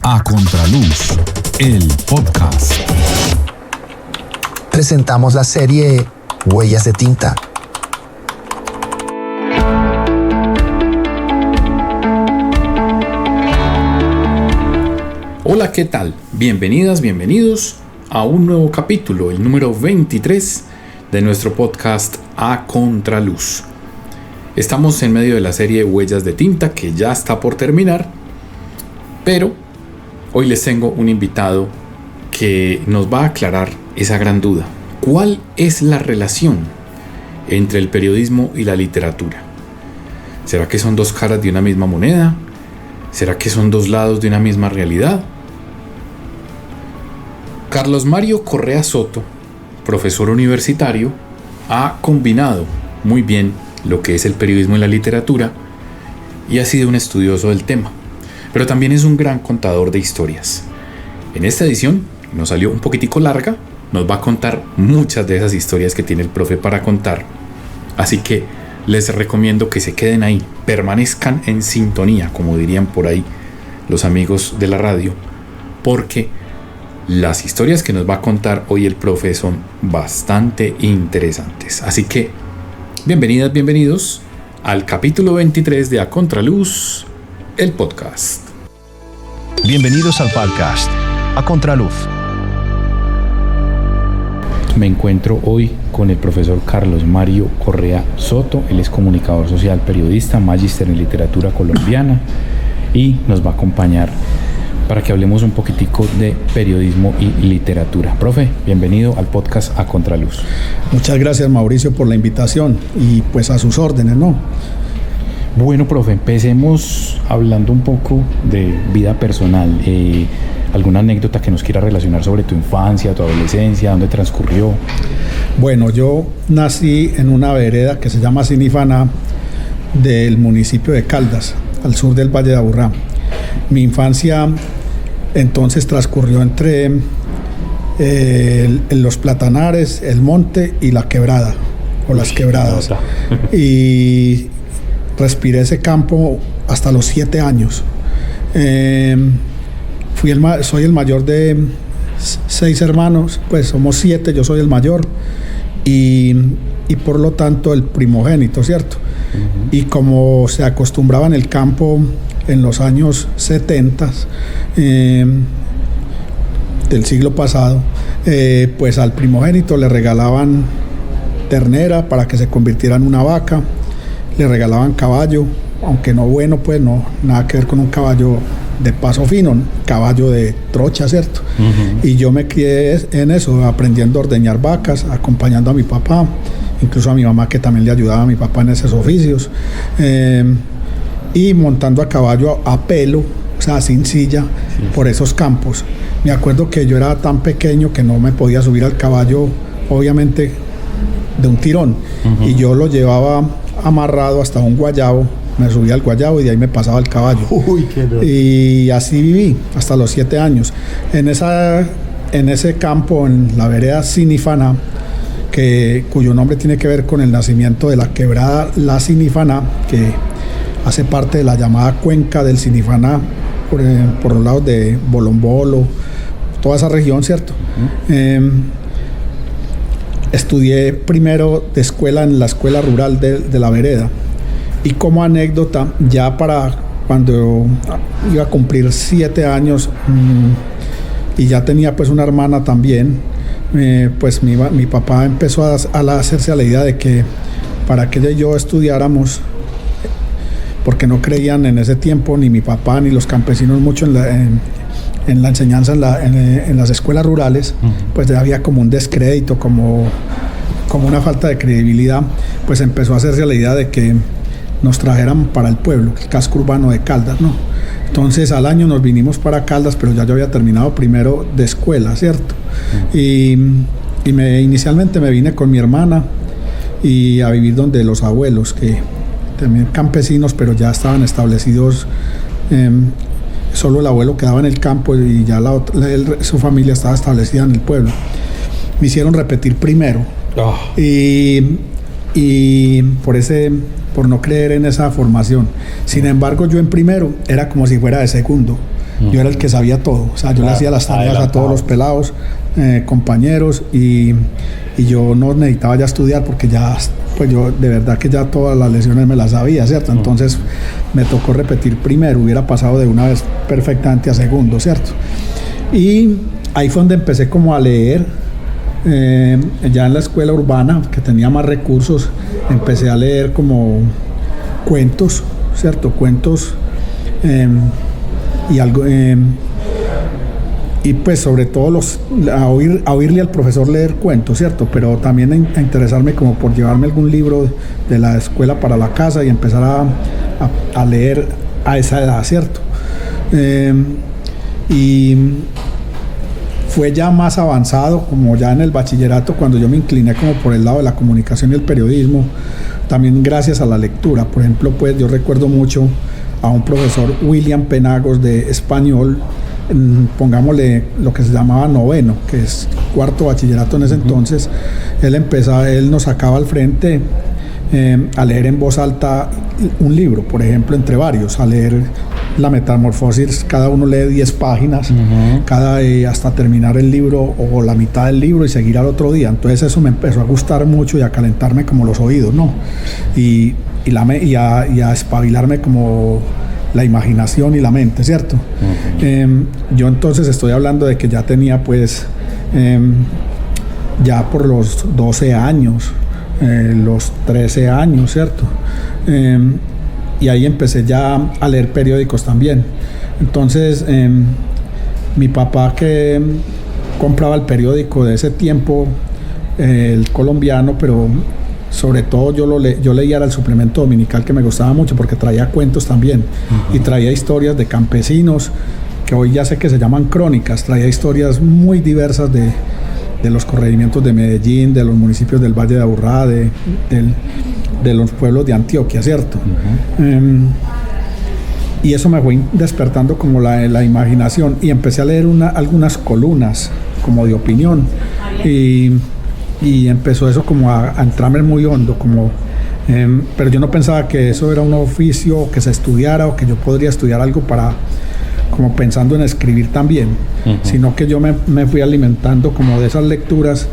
A Contraluz, el podcast. Presentamos la serie Huellas de Tinta. Hola, ¿qué tal? Bienvenidas, bienvenidos a un nuevo capítulo, el número 23 de nuestro podcast A Contraluz. Estamos en medio de la serie Huellas de Tinta, que ya está por terminar, pero hoy les tengo un invitado que nos va a aclarar esa gran duda. ¿Cuál es la relación entre el periodismo y la literatura? ¿Será que son dos caras de una misma moneda? ¿Será que son dos lados de una misma realidad? Carlos Mario Correa Soto, profesor universitario, ha combinado muy bien lo que es el periodismo y la literatura y ha sido un estudioso del tema, pero también es un gran contador de historias. En esta edición nos salió un poquitico larga, nos va a contar muchas de esas historias que tiene el profe para contar, así que les recomiendo que se queden ahí, permanezcan en sintonía, como dirían por ahí los amigos de la radio, porque las historias que nos va a contar hoy el profe son bastante interesantes. Así que, bienvenidas, bienvenidos al capítulo 23 de A Contraluz, el podcast. Bienvenidos al podcast A Contraluz. Me encuentro hoy con el profesor Carlos Mario Correa Soto. Él es comunicador social, periodista, magíster en literatura colombiana y nos va a acompañar para que hablemos un poquitico de periodismo y literatura. Profe, bienvenido al podcast A Contraluz. Muchas gracias, Mauricio, por la invitación y pues a sus órdenes, ¿no? Bueno, profe, empecemos hablando un poco de vida personal. ¿Alguna anécdota que nos quiera relacionar sobre tu infancia, tu adolescencia, dónde transcurrió? Bueno, yo nací en una vereda que se llama Sinifaná del municipio de Caldas, al sur del Valle de Aburrá. Mi infancia entonces transcurrió entre los platanares, el monte y la quebrada, o las quebradas. Y respiré ese campo hasta los 7 años. Soy el mayor de 6 hermanos, pues somos 7, yo soy el mayor y por lo tanto el primogénito, ¿cierto? Uh-huh. Y como se acostumbraba en el campo en los años 70 del siglo pasado, pues al primogénito le regalaban ternera para que se convirtiera en una vaca, le regalaban caballo, aunque no bueno, pues no, nada que ver con un caballo de paso fino, caballo de trocha, ¿cierto? Uh-huh. Y yo me crié en eso, aprendiendo a ordeñar vacas, acompañando a mi papá, incluso a mi mamá, que también le ayudaba a mi papá en esos oficios, y montando a caballo a pelo, o sea, sin silla, sí, por esos campos. Me acuerdo que yo era tan pequeño que no me podía subir al caballo, obviamente, de un tirón, uh-huh, y yo lo llevaba amarrado hasta un guayabo. Me subía al guayabo y de ahí me pasaba el caballo. Uy, qué loco. Y así viví hasta los 7 años. En ese campo, en la vereda Sinifaná, cuyo nombre tiene que ver con el nacimiento de la quebrada La Sinifaná, que hace parte de la llamada cuenca del Sinifaná, por los lados de Bolombolo, toda esa región, ¿cierto? Uh-huh. Estudié primero de escuela en la escuela rural de la vereda. Y como anécdota, ya para cuando iba a cumplir 7 años y ya tenía pues una hermana también, pues mi papá empezó a hacerse a la idea de que para que ella y yo estudiáramos, porque no creían en ese tiempo ni mi papá ni los campesinos mucho en la enseñanza en las escuelas rurales, pues había como un descrédito, como una falta de credibilidad, pues empezó a hacerse a la idea de que nos trajeran para el pueblo, el casco urbano de Caldas, ¿no? Entonces al año nos vinimos para Caldas, pero ya yo había terminado primero de escuela, ¿cierto? Y inicialmente me vine con mi hermana y a vivir donde los abuelos, que también campesinos, pero ya estaban establecidos, solo el abuelo quedaba en el campo y ya su familia estaba establecida en el pueblo. Me hicieron repetir primero. Oh. Y por no creer en esa formación. Sin embargo, yo en primero era como si fuera de segundo. Yo era el que sabía todo, o sea, yo le hacía las tareas a todos los pelados, compañeros, y yo no necesitaba ya estudiar porque ya, pues yo de verdad que ya todas las lecciones me las sabía, ¿cierto? Entonces me tocó repetir primero, hubiera pasado de una vez perfectamente a segundo, ¿cierto? Y ahí fue donde empecé como a leer, ya en la escuela urbana, que tenía más recursos, empecé a leer como cuentos, ¿cierto? Cuentos y algo, y pues sobre todo a oírle al profesor leer cuentos, ¿cierto? Pero también a interesarme como por llevarme algún libro de la escuela para la casa y empezar a leer a esa edad, ¿cierto? Y fue ya más avanzado, como ya en el bachillerato, cuando yo me incliné como por el lado de la comunicación y el periodismo, también gracias a la lectura. Por ejemplo, pues yo recuerdo mucho a un profesor, William Penagos, de español, pongámosle lo que se llamaba noveno, que es cuarto bachillerato en ese entonces. Él nos sacaba al frente a leer en voz alta un libro, por ejemplo, entre varios, a leer La Metamorfosis, cada uno lee 10 páginas, hasta terminar el libro o la mitad del libro y seguir al otro día. Entonces eso me empezó a gustar mucho y a calentarme como los oídos, ¿no? Y a espabilarme como la imaginación y la mente, ¿cierto? Yo entonces estoy hablando de que ya tenía pues ya por los 12 años, los 13 años, ¿cierto? Y ahí empecé ya a leer periódicos también. Entonces mi papá, que compraba el periódico de ese tiempo, el Colombiano, pero sobre todo yo leía el suplemento dominical, que me gustaba mucho porque traía cuentos también, y traía historias de campesinos, que hoy ya sé que se llaman crónicas. Traía historias muy diversas de los corregimientos de Medellín, de los municipios del Valle de Aburrá, de los pueblos de Antioquia, ¿cierto? Y eso me fue despertando como la imaginación, y empecé a leer algunas columnas como de opinión, y empezó eso como a entrarme muy hondo, pero yo no pensaba que eso era un oficio que se estudiara, o que yo podría estudiar algo como pensando en escribir también, sino que yo me fui alimentando como de esas lecturas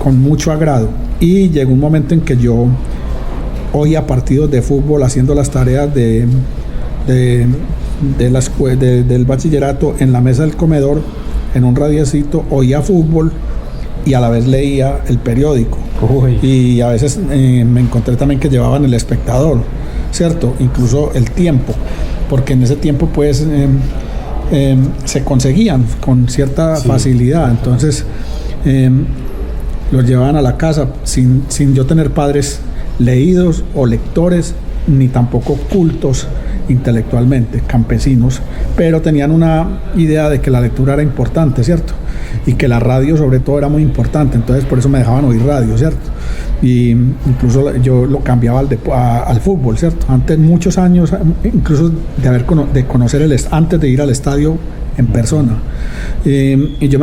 con mucho agrado. Y llegó un momento en que yo oía partidos de fútbol haciendo las tareas del bachillerato en la mesa del comedor, en un radiecito, oía fútbol y a la vez leía el periódico. Y a veces me encontré también que llevaban El Espectador, ¿cierto? Incluso El Tiempo, porque en ese tiempo pues se conseguían con cierta facilidad. Entonces los llevaban a la casa sin yo tener padres leídos o lectores, ni tampoco cultos intelectualmente, campesinos, pero tenían una idea de que la lectura era importante, ¿cierto? Y que la radio sobre todo era muy importante. Entonces por eso me dejaban oír radio, ¿cierto? Y incluso yo lo cambiaba al fútbol, ¿cierto? Antes, muchos años, incluso de conocer antes de ir al estadio en persona. Y yo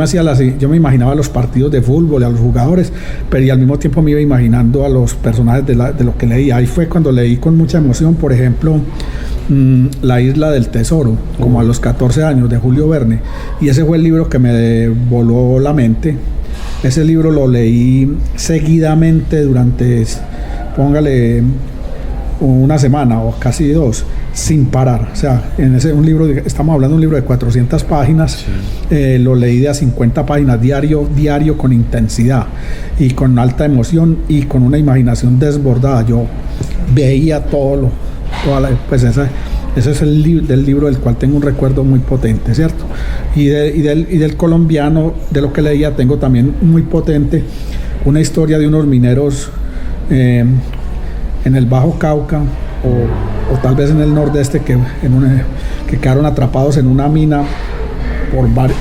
me imaginaba los partidos de fútbol, a los jugadores, pero y al mismo tiempo me iba imaginando a los personajes de lo que leía. Ahí fue cuando leí con mucha emoción, por ejemplo, La Isla del Tesoro, como a los 14 años, de Julio Verne. Y ese fue el libro que me voló la mente. Ese libro lo leí seguidamente durante, póngale, una semana o casi 2, sin parar. O sea, estamos hablando de un libro de 400 páginas, lo leí de a 50 páginas diario, con intensidad y con alta emoción y con una imaginación desbordada. Yo veía pues ese es el libro del cual tengo un recuerdo muy potente, ¿cierto? Y del colombiano, de lo que leía, tengo también muy potente una historia de unos mineros en el Bajo Cauca, o tal vez en el nordeste, que quedaron atrapados en una mina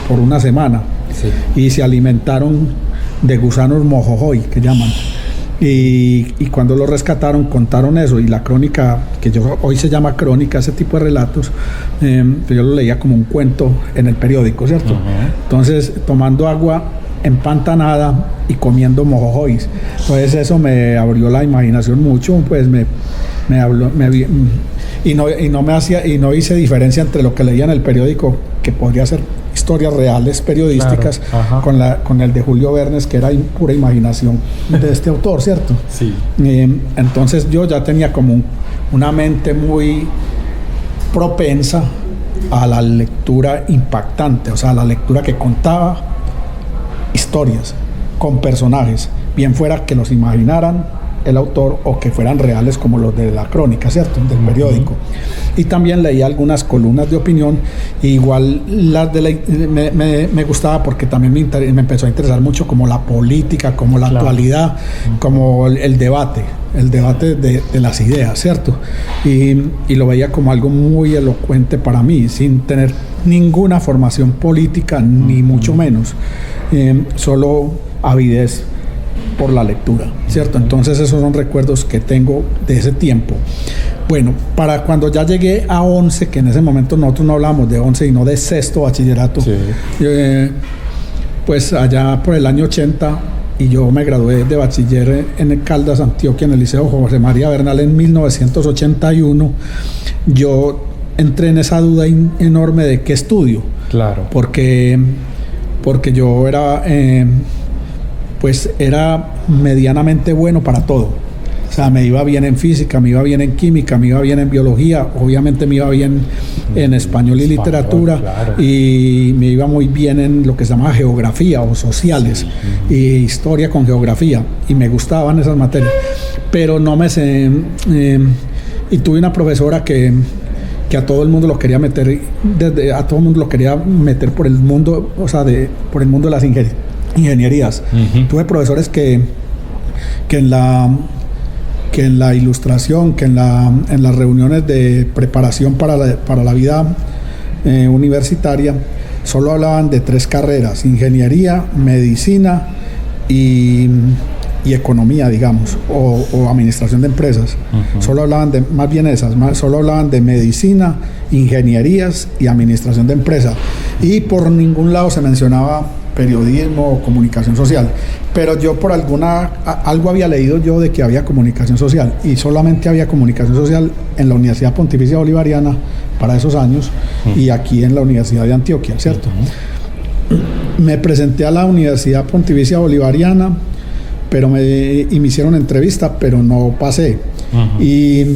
por una semana, y se alimentaron de gusanos mojojoy, que llaman. Y cuando lo rescataron, contaron eso, y la crónica, que hoy se llama crónica, ese tipo de relatos, yo lo leía como un cuento en el periódico, ¿cierto? Entonces, tomando agua empantanada y comiendo mojojoys. Entonces eso me abrió la imaginación mucho, pues no hice diferencia entre lo que leía en el periódico que podría ser historias reales periodísticas, claro, con el de Julio Verne, que era pura imaginación de este autor, ¿cierto? Sí. Entonces yo ya tenía como una mente muy propensa a la lectura impactante, o sea, a la lectura que contaba historias con personajes, bien fuera que los imaginaran el autor o que fueran reales como los de la crónica, ¿cierto? Del periódico. Y también leía algunas columnas de opinión, y igual las me gustaba porque también me empezó a interesar mucho como la política, como la actualidad, como el debate de las ideas, ¿cierto? Y lo veía como algo muy elocuente para mí, sin tener ninguna formación política, ni mucho menos, solo avidez por la lectura, ¿cierto? Entonces esos son recuerdos que tengo de ese tiempo. Bueno, para cuando ya llegué a 11, que en ese momento nosotros no hablábamos de 11 sino de sexto bachillerato, Sí. Pues allá por el año 80, y yo me gradué de bachiller en el Caldas, Antioquia, en el Liceo José María Bernal en 1981, yo entré en esa duda enorme de qué estudio. Claro. Porque yo era... pues era medianamente bueno para todo. O sea, me iba bien en física, me iba bien en química, me iba bien en biología, obviamente me iba bien en español y literatura, claro, y me iba muy bien en lo que se llama geografía o sociales, y historia con geografía, y me gustaban esas materias. Pero no me sé... y tuve una profesora que a todo el mundo lo quería meter, a todo el mundo lo quería meter por el mundo, o sea, por el mundo de las ingenierías. Tuve profesores que en la ilustración, que en las reuniones de preparación para la vida universitaria, solo hablaban de 3 carreras: ingeniería, medicina y economía, digamos, o administración de empresas. Solo hablaban de, más bien esas, solo hablaban de medicina, ingenierías y administración de empresas. Y por ningún lado se mencionaba periodismo o comunicación social. Pero yo por algo había leído yo de que había comunicación social, y solamente había comunicación social en la Universidad Pontificia Bolivariana para esos años, y aquí en la Universidad de Antioquia, ¿cierto? Me presenté a la Universidad Pontificia Bolivariana, pero me hicieron entrevista, pero no pasé. Y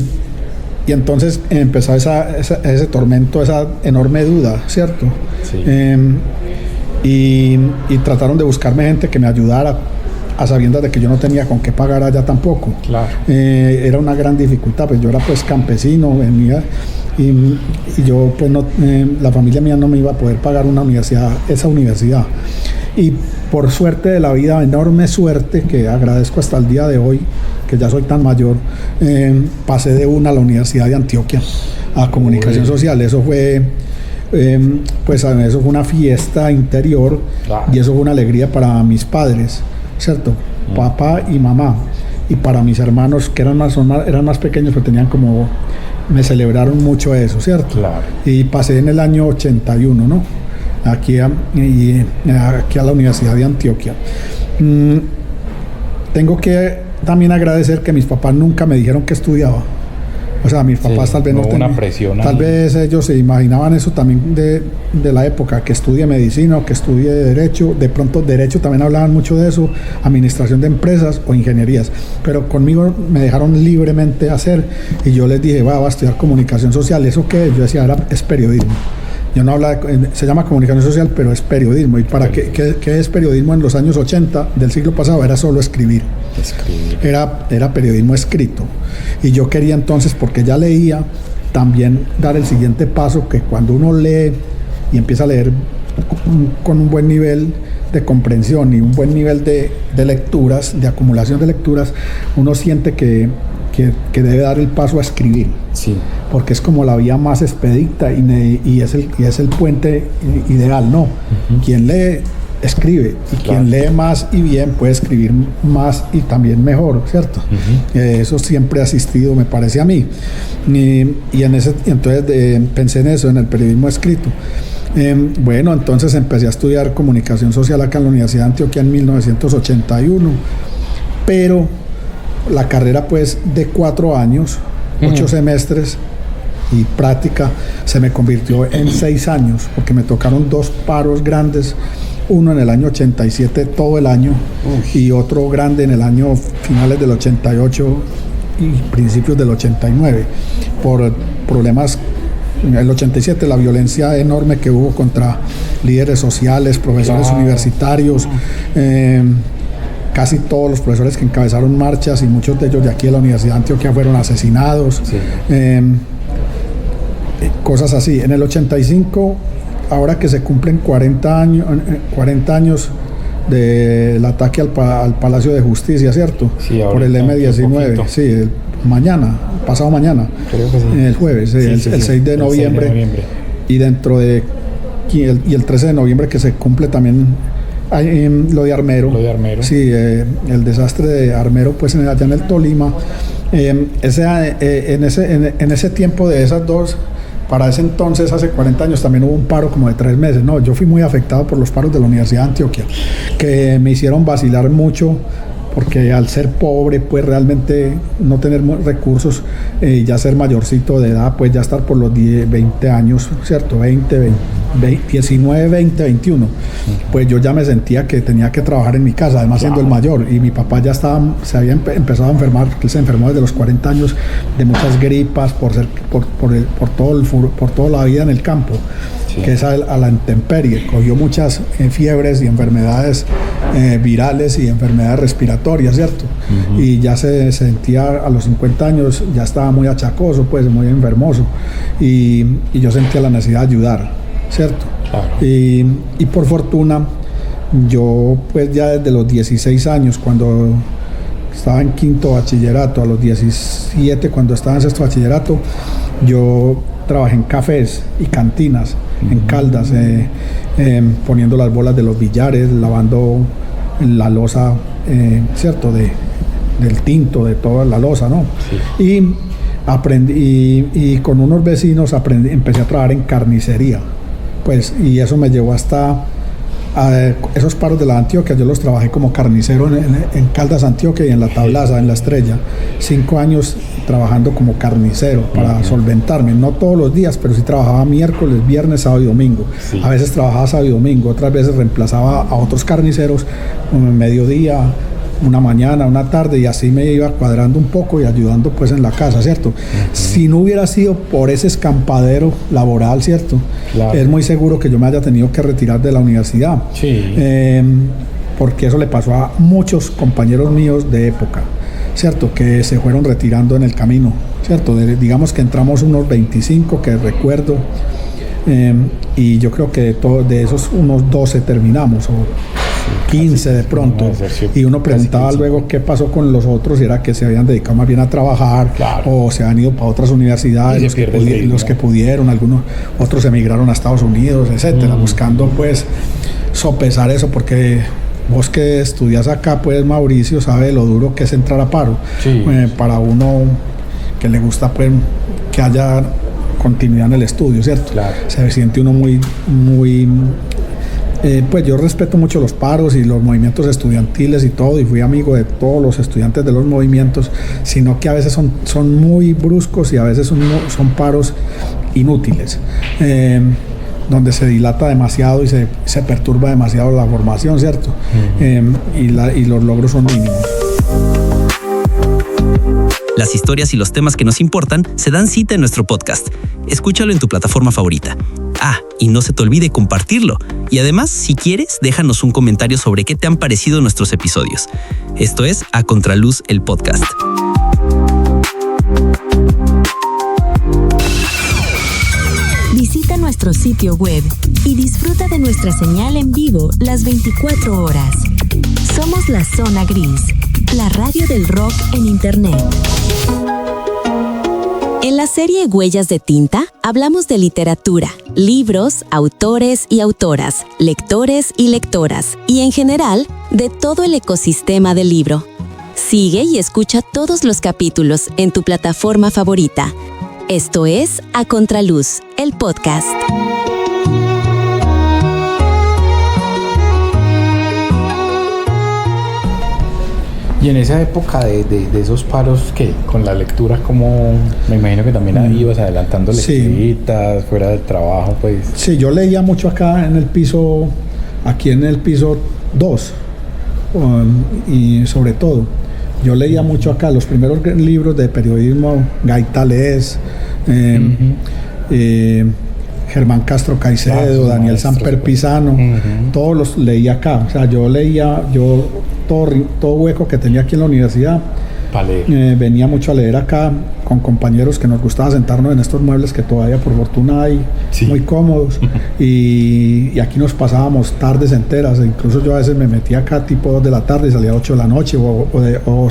entonces empezó ese tormento, esa enorme duda, ¿cierto? Sí. Y trataron de buscarme gente que me ayudara, a sabiendas de que yo no tenía con qué pagar allá tampoco. Claro. Era una gran dificultad, pues yo era pues campesino, venía, y yo pues no, la familia mía no me iba a poder pagar esa universidad. Y por suerte de la vida, enorme suerte, que agradezco hasta el día de hoy, que ya soy tan mayor, pasé de una a la Universidad de Antioquia, a comunicación social. Eso fue... pues eso fue una fiesta interior, claro, y eso fue una alegría para mis padres, ¿cierto? Papá y mamá, y para mis hermanos que eran más pequeños, pero tenían como, me celebraron mucho eso, ¿cierto? Claro. Y pasé en el año 81, ¿no? Aquí a la Universidad de Antioquia. Tengo que también agradecer que mis papás nunca me dijeron que estudiaba. O sea, mis papás tal vez no tenían una presión. Tal vez ellos se imaginaban eso también de la época, que estudie medicina o que estudie derecho. De pronto derecho también hablaban mucho de eso, administración de empresas o ingenierías. Pero conmigo me dejaron libremente hacer, y yo les dije, va a estudiar comunicación social. ¿Eso qué es? Yo decía, es periodismo. Yo no hablaba, se llama comunicación social, pero es periodismo. ¿Y para qué es periodismo en los años 80 del siglo pasado? Era solo escribir. Era periodismo escrito. Y yo quería entonces, porque ya leía, también dar el siguiente paso, que cuando uno lee y empieza a leer con un buen nivel de comprensión y un buen nivel de lecturas, de acumulación de lecturas, uno siente que debe dar el paso a escribir. Sí. Porque es como la vía más expedita y es el puente ideal, ¿no? Quien lee, escribe, y quien lee más y bien puede escribir más y también mejor, ¿cierto? Eso siempre ha existido, me parece a mí. Entonces pensé en eso, en el periodismo escrito. Bueno, entonces empecé a estudiar comunicación social acá en la Universidad de Antioquia en 1981, pero la carrera pues de 4 años, 8 semestres, y práctica se me convirtió en 6 años, porque me tocaron 2 paros grandes, uno en el año 87 todo el año y otro grande en el año finales del 88 y principios del 89, por problemas. En el 87 la violencia enorme que hubo contra líderes sociales, profesores universitarios, casi todos los profesores que encabezaron marchas y muchos de ellos de aquí de la Universidad de Antioquia fueron asesinados, cosas así. En el 85, ahora que se cumplen 40 años del ataque al Palacio de Justicia, ¿cierto? Sí, por el M-19, sí, pasado mañana, creo que sí. El jueves, el 6 de noviembre. Y dentro de el 13 de noviembre que se cumple también lo de Armero. Sí, el desastre de Armero, pues allá en el Tolima. En ese tiempo de esas dos, para ese entonces, hace 40 años, también hubo un paro como de 3 meses. No, yo fui muy afectado por los paros de la Universidad de Antioquia, que me hicieron vacilar mucho, porque al ser pobre, pues realmente no tener recursos, ya ser mayorcito de edad, pues ya estar por los 20 años, ¿cierto? 19, 20, 21. Pues yo ya me sentía que tenía que trabajar en mi casa, además siendo el mayor, y mi papá ya se había empezado a enfermar, él se enfermó desde los 40 años de muchas gripas, por toda la vida en el campo. Que es a la intemperie, cogió muchas fiebres y enfermedades virales y enfermedades respiratorias, ¿cierto? Y ya se sentía a los 50 años, ya estaba muy achacoso, pues muy enfermoso, y yo sentía la necesidad de ayudar, ¿cierto? Claro. Y por fortuna, yo pues ya desde los 16 años, cuando estaba en 5º bachillerato, a los 17 cuando estaba en 6º bachillerato, yo trabajé en cafés y cantinas en Caldas, poniendo las bolas de los billares, lavando la loza, ¿cierto? Del tinto, de toda la loza, ¿no? Sí. Y aprendí, y con unos vecinos empecé a trabajar en carnicería, pues, y eso me llevó hasta esos paros de la Antioquia. Yo los trabajé como carnicero en Caldas, Antioquia, y en la Tablaza, en La Estrella. 5 años trabajando como carnicero para solventarme, no todos los días, pero sí trabajaba miércoles, viernes, sábado y domingo. Sí. A veces trabajaba sábado y domingo, otras veces reemplazaba a otros carniceros, mediodía, una mañana, una tarde, y así me iba cuadrando un poco y ayudando pues en la casa, ¿cierto? Si no hubiera sido por ese escampadero laboral, ¿cierto? Claro. Es muy seguro que yo me haya tenido que retirar de la universidad. Sí. Porque eso le pasó a muchos compañeros míos de época, ¿cierto? Que se fueron retirando en el camino, ¿cierto? Digamos que entramos unos 25 que recuerdo, y yo creo que de esos unos 12 terminamos, o 15 de pronto, y uno preguntaba luego qué pasó con los otros, y era que se habían dedicado más bien a trabajar, o se han ido para otras universidades, los que pudieron, algunos otros emigraron a Estados Unidos, etcétera, buscando pues sopesar eso, porque vos que estudias acá, pues Mauricio sabe lo duro que es entrar a paro. Para uno que le gusta pues que haya continuidad en el estudio, ¿cierto? Claro. Se siente uno muy pues yo respeto mucho los paros y los movimientos estudiantiles y todo, y fui amigo de todos los estudiantes de los movimientos, sino que a veces son muy bruscos, y a veces son paros inútiles, donde se dilata demasiado y se perturba demasiado la formación, ¿cierto? Y los logros son mínimos. Las historias y los temas que nos importan se dan cita en nuestro podcast. Escúchalo en tu plataforma favorita. Y no se te olvide compartirlo. Y además, si quieres, déjanos un comentario sobre qué te han parecido nuestros episodios. Esto es A Contraluz, el podcast. Visita nuestro sitio web y disfruta de nuestra señal en vivo las 24 horas. Somos La Zona Gris, la radio del rock en Internet. En la serie Huellas de Tinta, hablamos de literatura, libros, autores y autoras, lectores y lectoras, y en general, de todo el ecosistema del libro. Sigue y escucha todos los capítulos en tu plataforma favorita. Esto es A Contraluz, el podcast. Y en esa época de esos paros, ¿qué? Con la lectura, como me imagino que también ibas adelantando lecturitas, fuera del trabajo, pues. Sí, yo leía mucho acá en el piso, aquí en el piso 2, y sobre todo, yo leía mucho acá los primeros libros de periodismo, Gaitales, Germán Castro Caicedo, Daniel Samper Pisano, todos los leía acá. O sea, yo leía, todo hueco que tenía aquí en la universidad, venía mucho a leer acá con compañeros que nos gustaba sentarnos en estos muebles que todavía por fortuna hay, muy cómodos, y aquí nos pasábamos tardes enteras. Incluso yo a veces me metía acá tipo 2 de la tarde y salía a 8 de la noche, o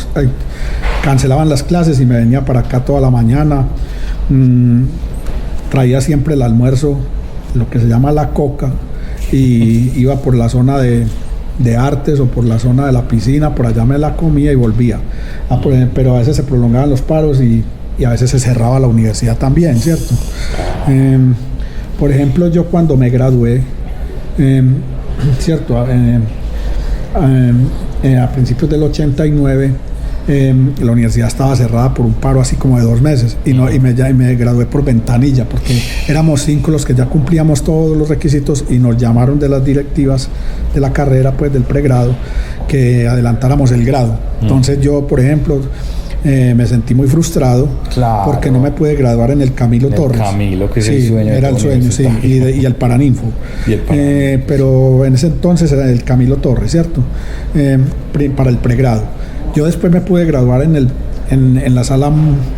cancelaban las clases y me venía para acá toda la mañana. Traía siempre el almuerzo, lo que se llama la coca, y iba por la zona de artes o por la zona de la piscina, por allá me la comía y volvía. Pero a veces se prolongaban los paros y a veces se cerraba la universidad también, ¿cierto? Por ejemplo, yo cuando me gradué, ¿cierto? A principios del 89, la universidad estaba cerrada por un paro así como de 2 meses y me gradué por ventanilla, porque éramos 5 los que ya cumplíamos todos los requisitos y nos llamaron de las directivas de la carrera, pues del pregrado, que adelantáramos el grado. Entonces yo, por ejemplo, me sentí muy frustrado, porque no me pude graduar en el Camilo Torres. Camilo, que es el sueño. Era el sueño, sí, y el Paraninfo. Pero en ese entonces era el Camilo Torres, ¿cierto? Para el pregrado. Yo después me pude graduar en la sala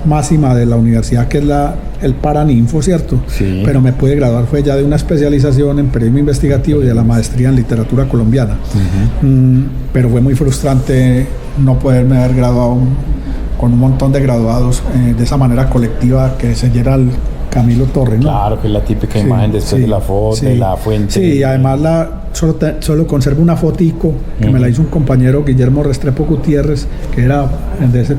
máxima de la universidad, que es el Paraninfo, ¿cierto? Sí. Pero me pude graduar fue ya de una especialización en periodismo investigativo y de la maestría en literatura colombiana. Pero fue muy frustrante no poderme haber graduado con un montón de graduados de esa manera colectiva que se llega al Camilo Torres, ¿no? Claro, que es la típica imagen después de la foto, de la fuente. Sí, y además solo conservo una fotico que me la hizo un compañero, Guillermo Restrepo Gutiérrez, que era, en ese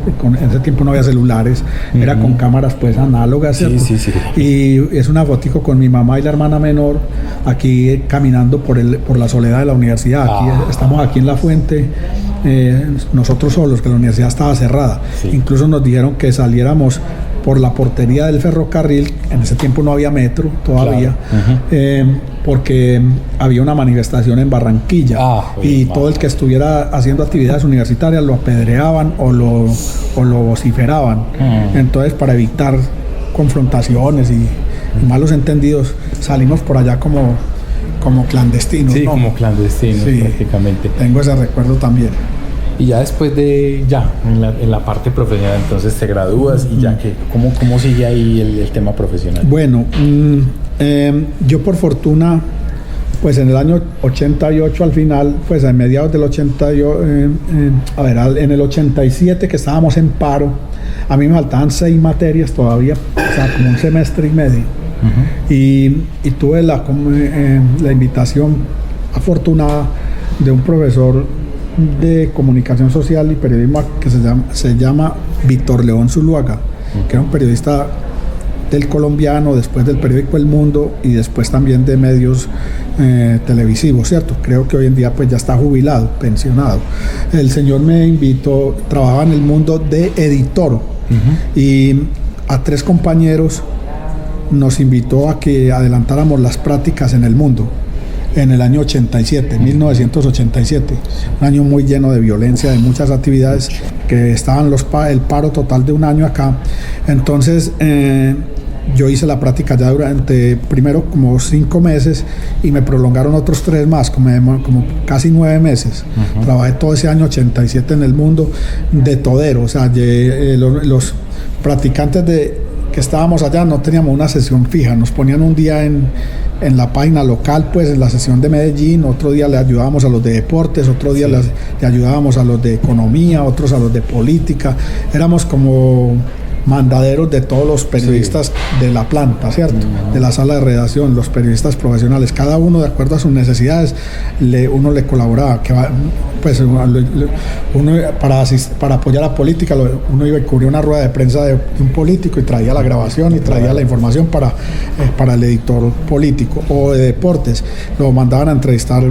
tiempo no había celulares, era con cámaras pues análogas, ¿cierto? Sí. Y es una fotico con mi mamá y la hermana menor, aquí caminando por la soledad de la universidad. Estamos aquí en la fuente, nosotros solos, que la universidad estaba cerrada. Incluso nos dijeron que saliéramos por la portería del ferrocarril, en ese tiempo no había metro todavía, porque había una manifestación en Barranquilla, todo el que estuviera haciendo actividades universitarias lo apedreaban o lo vociferaban. Entonces, para evitar confrontaciones y malos entendidos, salimos por allá como clandestinos. Sí, ¿no? Como clandestinos, prácticamente. Tengo ese recuerdo también. Y ya después en la parte profesional, entonces te gradúas y ya que, ¿cómo sigue ahí el tema profesional? Bueno, yo por fortuna, pues en el año 88 al final, pues a mediados del 88, en el 87 que estábamos en paro, a mí me faltaban 6 materias todavía, o sea, como un semestre y medio. Y tuve la invitación afortunada de un profesor de comunicación social y periodismo que se llama Víctor León Zuluaga, que era un periodista del Colombiano, después del periódico El Mundo y después también de medios televisivos, ¿cierto? Creo que hoy en día pues ya está jubilado, pensionado. El señor me invitó, trabajaba en El Mundo de editor, y a 3 compañeros nos invitó a que adelantáramos las prácticas en El Mundo en el año 87, 1987, un año muy lleno de violencia, de muchas actividades, que estaban el paro total de un año acá. Entonces yo hice la práctica ya durante primero como 5 meses y me prolongaron otros 3 más, como casi 9 meses. Trabajé todo ese año 87 en El Mundo de todero, o sea, los practicantes que estábamos allá no teníamos una sesión fija, nos ponían un día en la página local, pues en la sesión de Medellín, otro día le ayudábamos a los de deportes, otro día le ayudábamos a los de economía, otros a los de política. Éramos como mandaderos de todos los periodistas de la planta, ¿cierto? De la sala de redacción, los periodistas profesionales, cada uno de acuerdo a sus necesidades, uno le colaboraba, pues uno para apoyar la política, uno iba y cubría una rueda de prensa de un político y traía la grabación y traía la información para el editor político, o de deportes, lo mandaban a entrevistar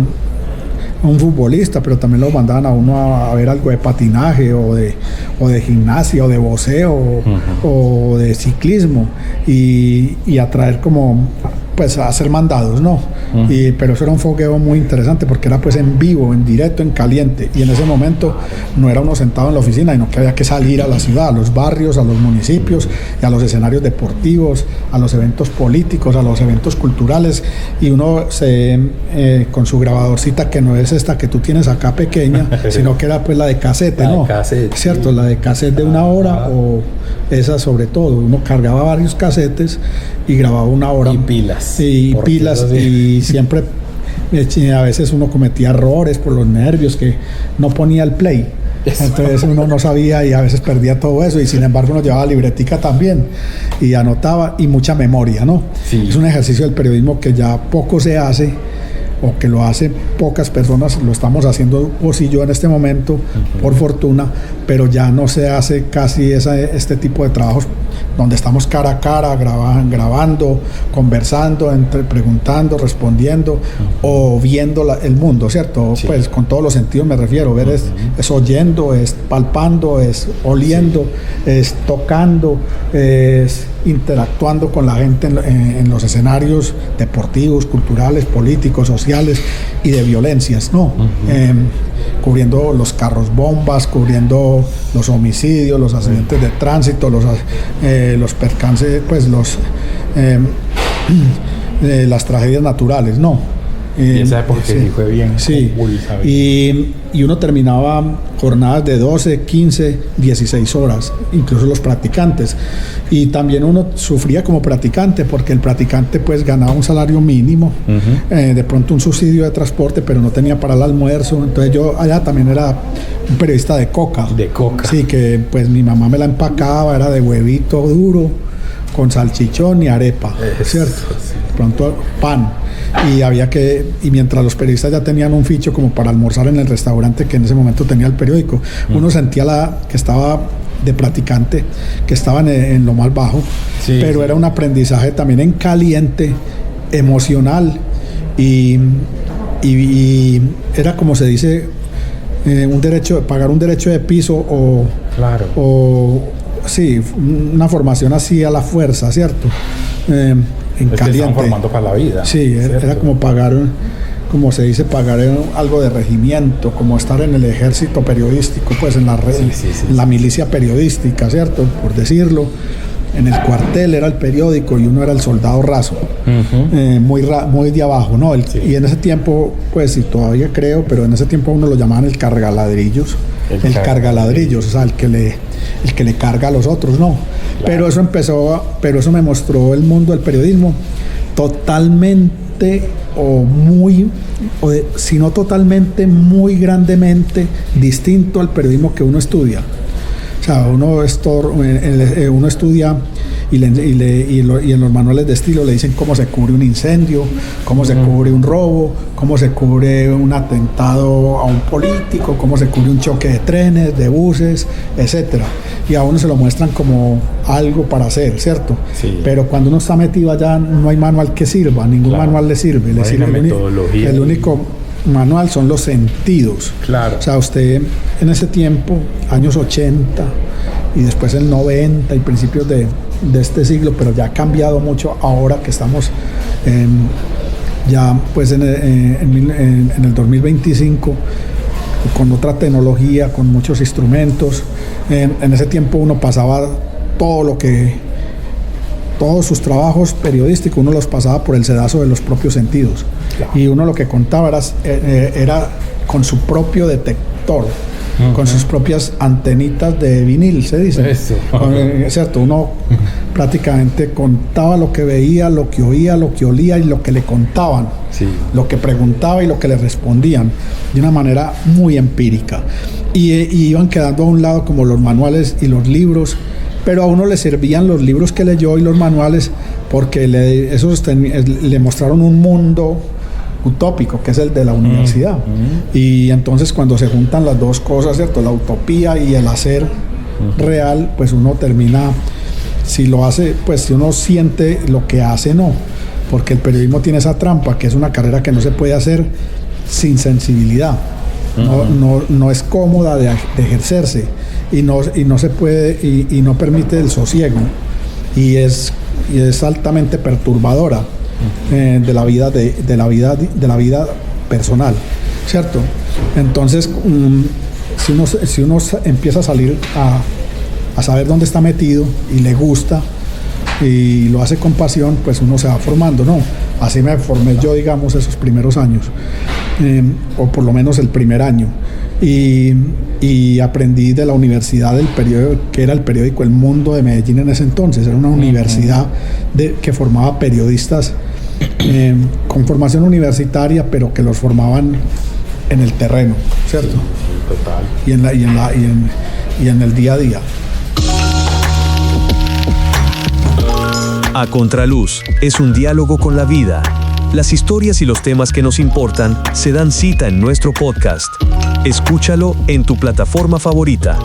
un futbolista, pero también lo mandaban a uno a ver algo de patinaje o de gimnasia o de boxeo o de ciclismo y a traer como pues a hacer mandados, ¿no? Pero eso era un fogueo muy interesante porque era pues en vivo, en directo, en caliente, y en ese momento no era uno sentado en la oficina, sino que había que salir a la ciudad, a los barrios, a los municipios y a los escenarios deportivos, a los eventos políticos, a los eventos culturales, y uno con su grabadorcita, que no es esta que tú tienes acá pequeña, sino que era pues la de casete, ¿no? Cassette, ¿cierto? La de cassette de 1 hora, o esa sobre todo, uno cargaba varios casetes y grababa 1 hora. Y pilas. Y pilas, y siempre a veces uno cometía errores por los nervios, que no ponía el play. Entonces uno no sabía y a veces perdía todo eso, y sin embargo uno llevaba libretica también y anotaba, y mucha memoria, ¿no? Sí. Es un ejercicio del periodismo que ya poco se hace, o que lo hacen pocas personas. Lo estamos haciendo vos y yo en este momento, por fortuna, pero ya no se hace casi este tipo de trabajos donde estamos cara a cara, grabando, conversando, preguntando, respondiendo, o viendo el mundo, ¿cierto? Sí. Pues con todos los sentidos me refiero. Ver es oyendo, es palpando, es oliendo, es tocando, es interactuando con la gente en los escenarios deportivos, culturales, políticos, sociales y de violencias, ¿no? Cubriendo los carros bombas, cubriendo los homicidios, los accidentes de tránsito, los percances, pues las tragedias naturales, ¿no? Y esa época sí fue bien. Sí, y uno terminaba jornadas de 12, 15, 16 horas, incluso los practicantes. Y también uno sufría como practicante, porque el practicante pues ganaba un salario mínimo, de pronto un subsidio de transporte, pero no tenía para el almuerzo. Entonces yo allá también era un periodista de coca. De coca. Sí, que pues mi mamá me la empacaba, era de huevito duro, con salchichón y arepa, ¿cierto? Sí. Pronto pan. Y mientras los periodistas ya tenían un ficho como para almorzar en el restaurante que en ese momento tenía el periódico, uno sentía que estaba de practicante, que estaban en lo más bajo, sí, pero era un aprendizaje también en caliente, emocional, y era, como se dice, pagar un derecho de piso o sí, una formación así a la fuerza, ¿cierto? En caliente. Están formando para la vida. Sí, era como pagar, como se dice, pagar algo de regimiento, como estar en el ejército periodístico, pues en la milicia periodística, ¿cierto? Por decirlo. En el cuartel era el periódico y uno era el soldado raso, muy de abajo, ¿no? Y en ese tiempo, pues, y todavía creo, pero en ese tiempo uno lo llamaban el cargaladrillos. El cargaladrillos, o sea, el que le carga a los otros, ¿no? Claro. Pero eso me mostró el mundo del periodismo totalmente, si no totalmente, muy grandemente distinto al periodismo que uno estudia. O sea, uno estudia y en los manuales de estilo le dicen cómo se cubre un incendio, cómo se cubre un robo, cómo se cubre un atentado a un político, cómo se cubre un choque de trenes, de buses, etcétera. Y a uno se lo muestran como algo para hacer, ¿cierto? Sí. Pero cuando uno está metido allá no hay manual que sirva, ningún manual le sirve. No hay una metodología. El único manual son los sentidos. Claro. O sea, usted en ese tiempo, años 80 y después el 90 y principios de este siglo, pero ya ha cambiado mucho ahora que estamos ya pues en el 2025 con otra tecnología, con muchos instrumentos. En ese tiempo uno pasaba todos sus trabajos periodísticos, uno los pasaba por el sedazo de los propios sentidos. Claro. Y uno lo que contaba era con su propio detector, con sus propias antenitas de vinil, se dice. Eso. ¿Cierto? Uno prácticamente contaba lo que veía, lo que oía, lo que olía y lo que le contaban, sí, lo que preguntaba y lo que le respondían, de una manera muy empírica. Y iban quedando a un lado como los manuales y los libros, pero a uno le servían los libros que leyó y los manuales porque le mostraron un mundo utópico, que es el de la universidad. Y entonces cuando se juntan las dos cosas, ¿cierto? La utopía y el hacer real, pues uno termina, si lo hace, pues si uno siente lo que hace, no. Porque el periodismo tiene esa trampa, que es una carrera que no se puede hacer sin sensibilidad. No es cómoda de ejercerse y no se puede y no permite el sosiego y es altamente perturbadora de la vida personal, ¿cierto? Entonces si uno empieza a salir a saber dónde está metido y le gusta y lo hace con pasión, pues uno se va formando, ¿no? Así me formé yo, digamos, esos primeros años, o por lo menos el primer año. Y aprendí de la universidad del periódico, que era el periódico El Mundo de Medellín en ese entonces. Era una universidad que formaba periodistas con formación universitaria, pero que los formaban en el terreno, ¿cierto? Sí, total. Y en el día a día. A Contraluz es un diálogo con la vida. Las historias y los temas que nos importan se dan cita en nuestro podcast. Escúchalo en tu plataforma favorita.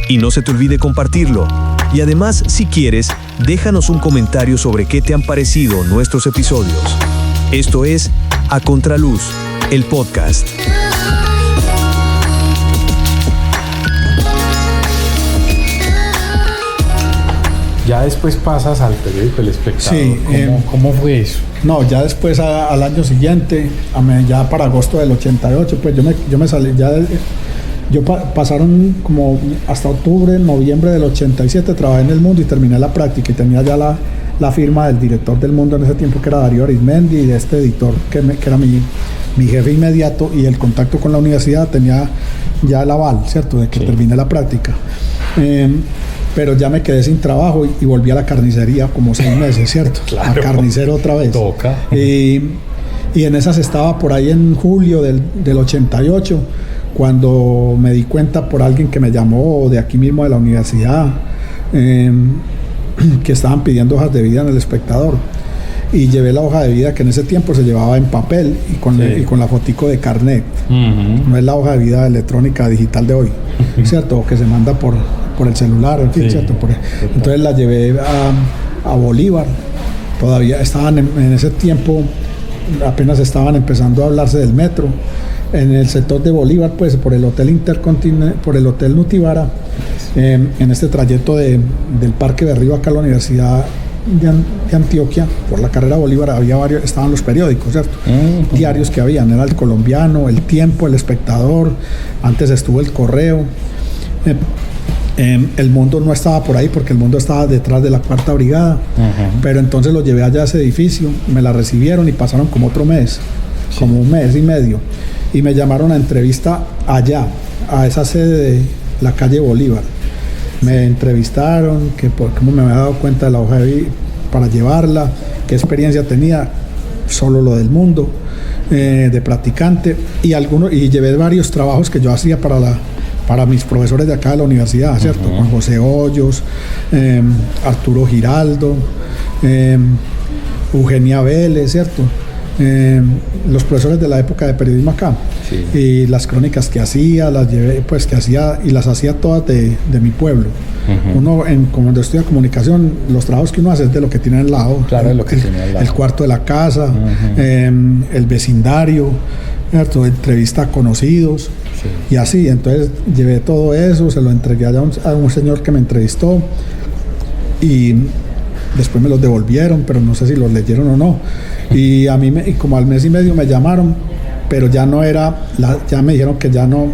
Y no se te olvide compartirlo. Y además, si quieres, déjanos un comentario sobre qué te han parecido nuestros episodios. Esto es A Contraluz, el podcast. Ya después pasas al periódico El Espectador. Sí, ¿Cómo fue eso? No, ya después al año siguiente, ya para agosto del 88, pues yo me salí, pasaron como hasta octubre, noviembre del 87, trabajé en El Mundo y terminé la práctica y tenía ya la firma del director del Mundo en ese tiempo, que era Darío Arizmendi, y de este editor que era mi jefe inmediato, y el contacto con la universidad tenía ya el aval, ¿cierto?, de que terminé la práctica. Pero ya me quedé sin trabajo y volví a la carnicería como 6 meses, ¿cierto? Claro. A carnicero otra vez. Toca. Y en esas estaba por ahí en julio del 88, cuando me di cuenta por alguien que me llamó de aquí mismo de la universidad, que estaban pidiendo hojas de vida en El Espectador. Y llevé la hoja de vida, que en ese tiempo se llevaba en papel y con la fotico de carnet. No es la hoja de vida electrónica digital de hoy, ¿cierto? Que se manda por el celular, en fin, ¿cierto? Entonces la llevé a Bolívar. Todavía estaban en ese tiempo, apenas estaban empezando a hablarse del metro. En el sector de Bolívar, pues por el Hotel por el Hotel Nutibara, en este trayecto del Parque de Río acá a la Universidad de Antioquia, por la carrera Bolívar, había estaban los periódicos, ¿cierto? Diarios que habían, era El Colombiano, El Tiempo, El Espectador, antes estuvo El Correo. El Mundo no estaba por ahí porque El Mundo estaba detrás de la 4ª Brigada, pero entonces lo llevé allá a ese edificio, me la recibieron y pasaron como otro mes, como un mes y medio, y me llamaron a entrevista allá, a esa sede de la calle Bolívar. Me entrevistaron, cómo me había dado cuenta de la hoja de vida para llevarla, qué experiencia tenía, solo lo del Mundo, de practicante, y llevé varios trabajos que yo hacía para mis profesores de acá de la universidad, ¿cierto? Juan José Hoyos, Arturo Giraldo, Eugenia Vélez, ¿cierto? Los profesores de la época de periodismo acá. Sí. Y las crónicas que hacía, las llevé, pues y las hacía todas de mi pueblo. Uno, como yo estudio comunicación, los trabajos que uno hace es de lo que tiene al lado. Claro, lo que tiene al lado. El cuarto de la casa, el vecindario, ¿cierto? Entrevista a conocidos. Sí. Y así, entonces llevé todo eso, se lo entregué allá a un señor que me entrevistó y después me los devolvieron, pero no sé si los leyeron o no. Y a mí, como al mes y medio me llamaron, pero ya no era, ya me dijeron que ya no,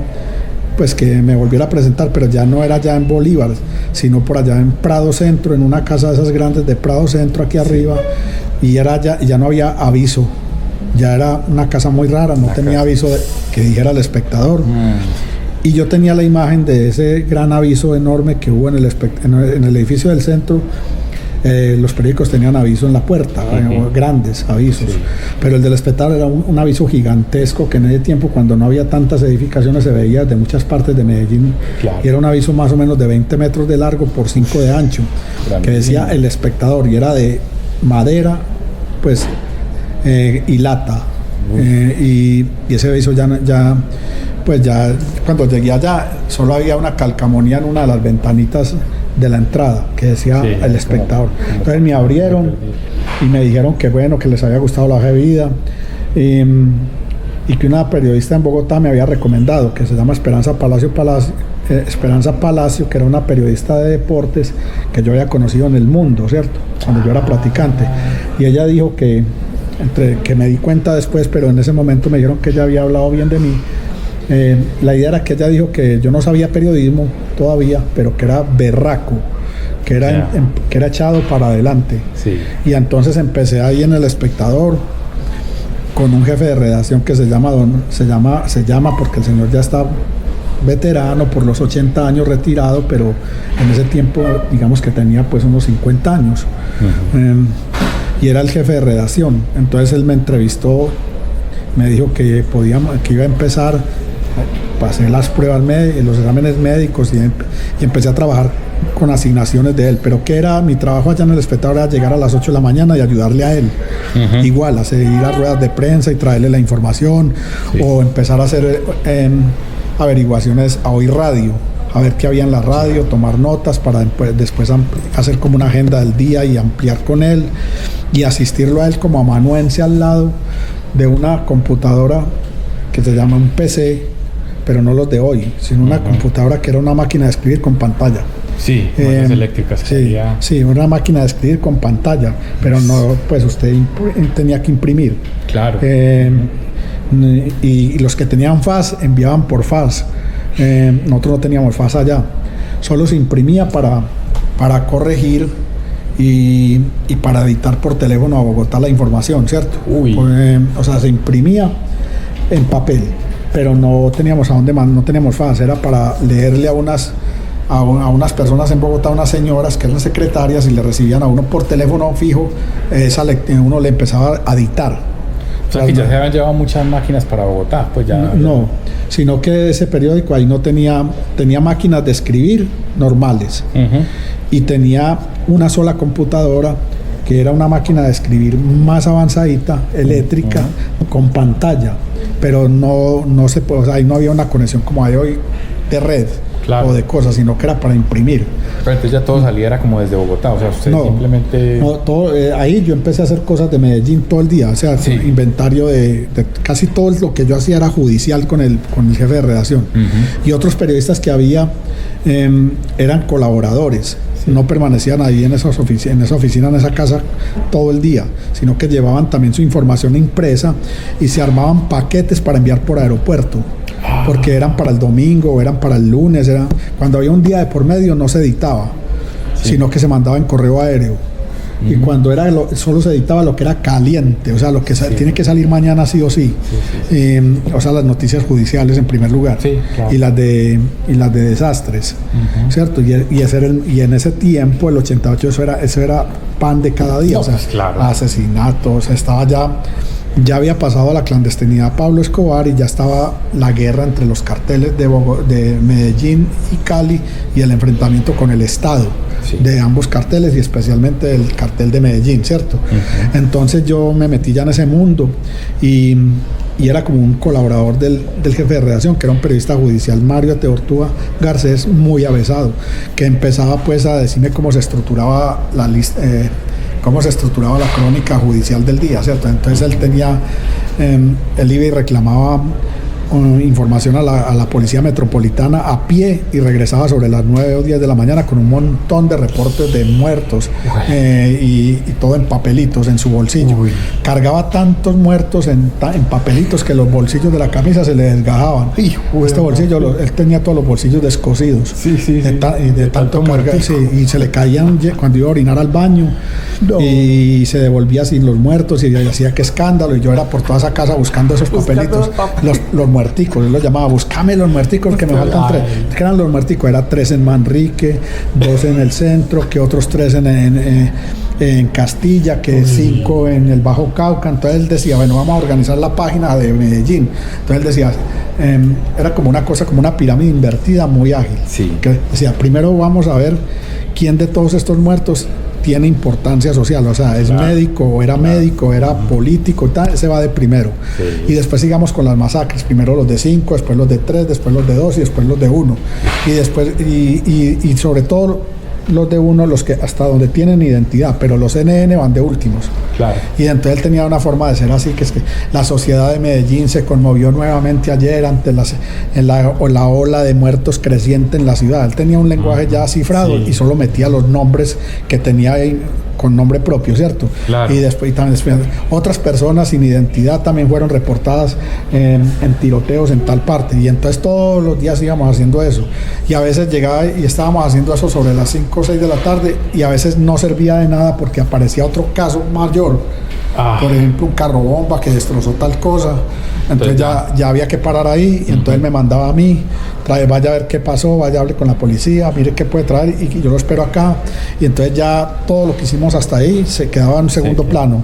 pues que me volviera a presentar, pero ya no era ya en Bolívar, sino por allá en Prado Centro, en una casa de esas grandes de Prado Centro aquí arriba, y ya no había aviso. Ya era una casa muy rara, no tenía aviso que dijera El Espectador. Y yo tenía la imagen de ese gran aviso enorme que hubo en el edificio del centro. Los periódicos tenían aviso en la puerta, grandes avisos, pero el del Espectador era un aviso gigantesco que en ese tiempo, cuando no había tantas edificaciones, se veía de muchas partes de Medellín, y era un aviso más o menos de 20 metros de largo por 5 de ancho, que decía El Espectador, y era de madera, pues, y lata, y ese aviso ya cuando llegué allá solo había una calcamonía en una de las ventanitas de la entrada que decía El Espectador. Entonces me abrieron y me dijeron que bueno, que les había gustado la hoja de vida, y que una periodista en Bogotá me había recomendado, que se llama Esperanza Palacio, que era una periodista de deportes que yo había conocido en El Mundo, ¿cierto? Cuando yo era practicante. Y ella dijo que me di cuenta después, pero en ese momento me dijeron que ella había hablado bien de mí. La idea era que ella dijo que yo no sabía periodismo todavía, pero que era berraco, que era echado para adelante. Sí. Y entonces empecé ahí en El Espectador con un jefe de redacción que se llama porque el señor ya está veterano, por los 80 años retirado, pero en ese tiempo digamos que tenía pues unos 50 años. Uh-huh. Y era el jefe de redacción. Entonces él me entrevistó, me dijo que iba a empezar, pasé las pruebas, los exámenes médicos y empecé a trabajar con asignaciones de él, pero que era mi trabajo allá en El Espectador, era llegar a las 8 de la mañana y ayudarle a él. Uh-huh. Igual, a seguir a ruedas de prensa y traerle la información, sí. O empezar a hacer averiguaciones, a oír radio, a ver qué había en la radio, tomar notas para después hacer como una agenda del día y ampliar con él y asistirlo a él como amanuense al lado de una computadora que se llama un PC, pero no los de hoy, sino una computadora que era una máquina de escribir con pantalla. Sí, máquinas eléctricas. Sí, una máquina de escribir con pantalla, pero no, pues usted tenía que imprimir. Claro. Y los que tenían fax enviaban por fax. Nosotros no teníamos fax allá. Solo se imprimía para corregir y para editar por teléfono a Bogotá la información, ¿cierto? O sea, se imprimía en papel, pero no teníamos no teníamos fax, era para leerle a unas personas en Bogotá, unas señoras que eran secretarias, y le recibían a uno por teléfono fijo, uno le empezaba a dictar. O sea, que ya se habían llevado muchas máquinas para Bogotá, pues ya... No, sino que ese periódico ahí no tenía máquinas de escribir normales. Uh-huh. Y tenía una sola computadora, que era una máquina de escribir más avanzadita, eléctrica, uh-huh, con pantalla, pero no se puede, o sea, ahí no había una conexión como hay hoy de red. Claro. O de cosas, sino que era para imprimir. Pero entonces ya todo salía era como desde Bogotá, o sea, usted simplemente... No, todo, ahí yo empecé a hacer cosas de Medellín todo el día, o sea, sí, inventario de casi todo lo que yo hacía era judicial con el jefe de redacción. Uh-huh. Y otros periodistas que había eran colaboradores. Sí. No permanecían ahí en esa oficina, en esa casa todo el día, sino que llevaban también su información impresa y se armaban paquetes para enviar por aeropuerto. Porque eran para el domingo, eran para el lunes, cuando había un día de por medio no se editaba, sí, sino que se mandaba en correo aéreo. Uh-huh. Y cuando solo se editaba lo que era caliente, o sea, lo que sí, tiene que salir mañana sí o sí. Sí. O sea, las noticias judiciales en primer lugar, sí, claro, y las de desastres, uh-huh, ¿cierto? Y en ese tiempo, el 88, eso era pan de cada día, no, o sea, pues claro, asesinatos, estaba ya había pasado a la clandestinidad Pablo Escobar y ya estaba la guerra entre los carteles de Medellín y Cali y el enfrentamiento con el Estado, sí, de ambos carteles y especialmente el cartel de Medellín, ¿cierto? Uh-huh. Entonces yo me metí ya en ese mundo y era como un colaborador del jefe de redacción, que era un periodista judicial, Mario Teortúa Garcés, muy avesado, que empezaba pues a decirme cómo se estructuraba la lista, cómo se estructuraba la crónica judicial del día, ¿cierto? Entonces él iba y reclamaba información a la policía metropolitana a pie y regresaba sobre las 9 o 10 de la mañana con un montón de reportes de muertos, y todo en papelitos en su bolsillo. Uy. Cargaba tantos muertos en papelitos que los bolsillos de la camisa se le desgajaban. Este bolsillo, él tenía todos los bolsillos descosidos. Sí, de tanto cargar, sí, y se le caían cuando iba a orinar al baño. No. Y se devolvía sin los muertos y decía qué escándalo, y yo era por toda esa casa buscando esos papelitos, los muerticos, él los llamaba, búscame los muerticos que me faltan 3, que eran los muerticos, era 3 en Manrique, 2 en el centro, que otros 3 en Castilla, que 5 en el Bajo Cauca. Entonces él decía, bueno, vamos a organizar la página de Medellín. Entonces él decía, era como una cosa, como una pirámide invertida muy ágil, sí, que decía, primero vamos a ver quién de todos estos muertos tiene importancia social, o sea, es claro, médico, o era claro, médico, era político, tal, ese va de primero. Sí. Y después sigamos con las masacres, primero los de 5, después los de 3, después los de 2 y después los de 1. Y después, y sobre todo los de 1, los que hasta donde tienen identidad, pero los NN van de últimos. Claro. Y entonces él tenía una forma de ser así, que es que la sociedad de Medellín se conmovió nuevamente ayer ante la ola de muertos creciente en la ciudad. Él tenía un lenguaje ya cifrado y solo metía los nombres que tenía ahí con nombre propio, ¿cierto? Claro. Y después otras personas sin identidad también fueron reportadas en tiroteos en tal parte. Y entonces todos los días íbamos haciendo eso. Y a veces llegaba y estábamos haciendo eso sobre las 5 o 6 de la tarde y a veces no servía de nada porque aparecía otro caso mayor. Por ejemplo, un carro bomba que destrozó tal cosa. Entonces ya había que parar ahí y entonces me mandaba a mí, vaya a ver qué pasó, vaya a hablar con la policía, mire qué puede traer y yo lo espero acá. Y entonces ya todo lo que hicimos hasta ahí se quedaba en segundo plano.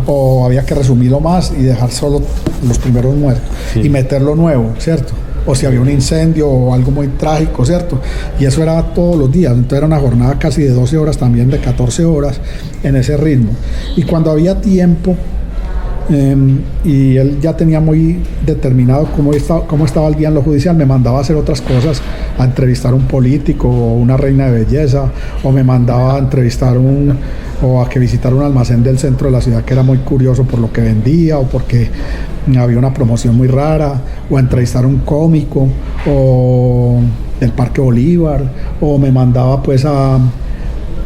O había que resumirlo más y dejar solo los primeros muertos y meter lo nuevo, ¿cierto? O si había un incendio o algo muy trágico, ¿cierto? Y eso era todos los días, entonces era una jornada casi de 12 horas, también de 14 horas en ese ritmo. Y cuando había tiempo, y él ya tenía muy determinado cómo estaba el día en lo judicial, me mandaba a hacer otras cosas, a entrevistar a un político o una reina de belleza, o me mandaba a entrevistar o a que visitar un almacén del centro de la ciudad que era muy curioso por lo que vendía o porque había una promoción muy rara, o a entrevistar a un cómico o del Parque Bolívar, o me mandaba pues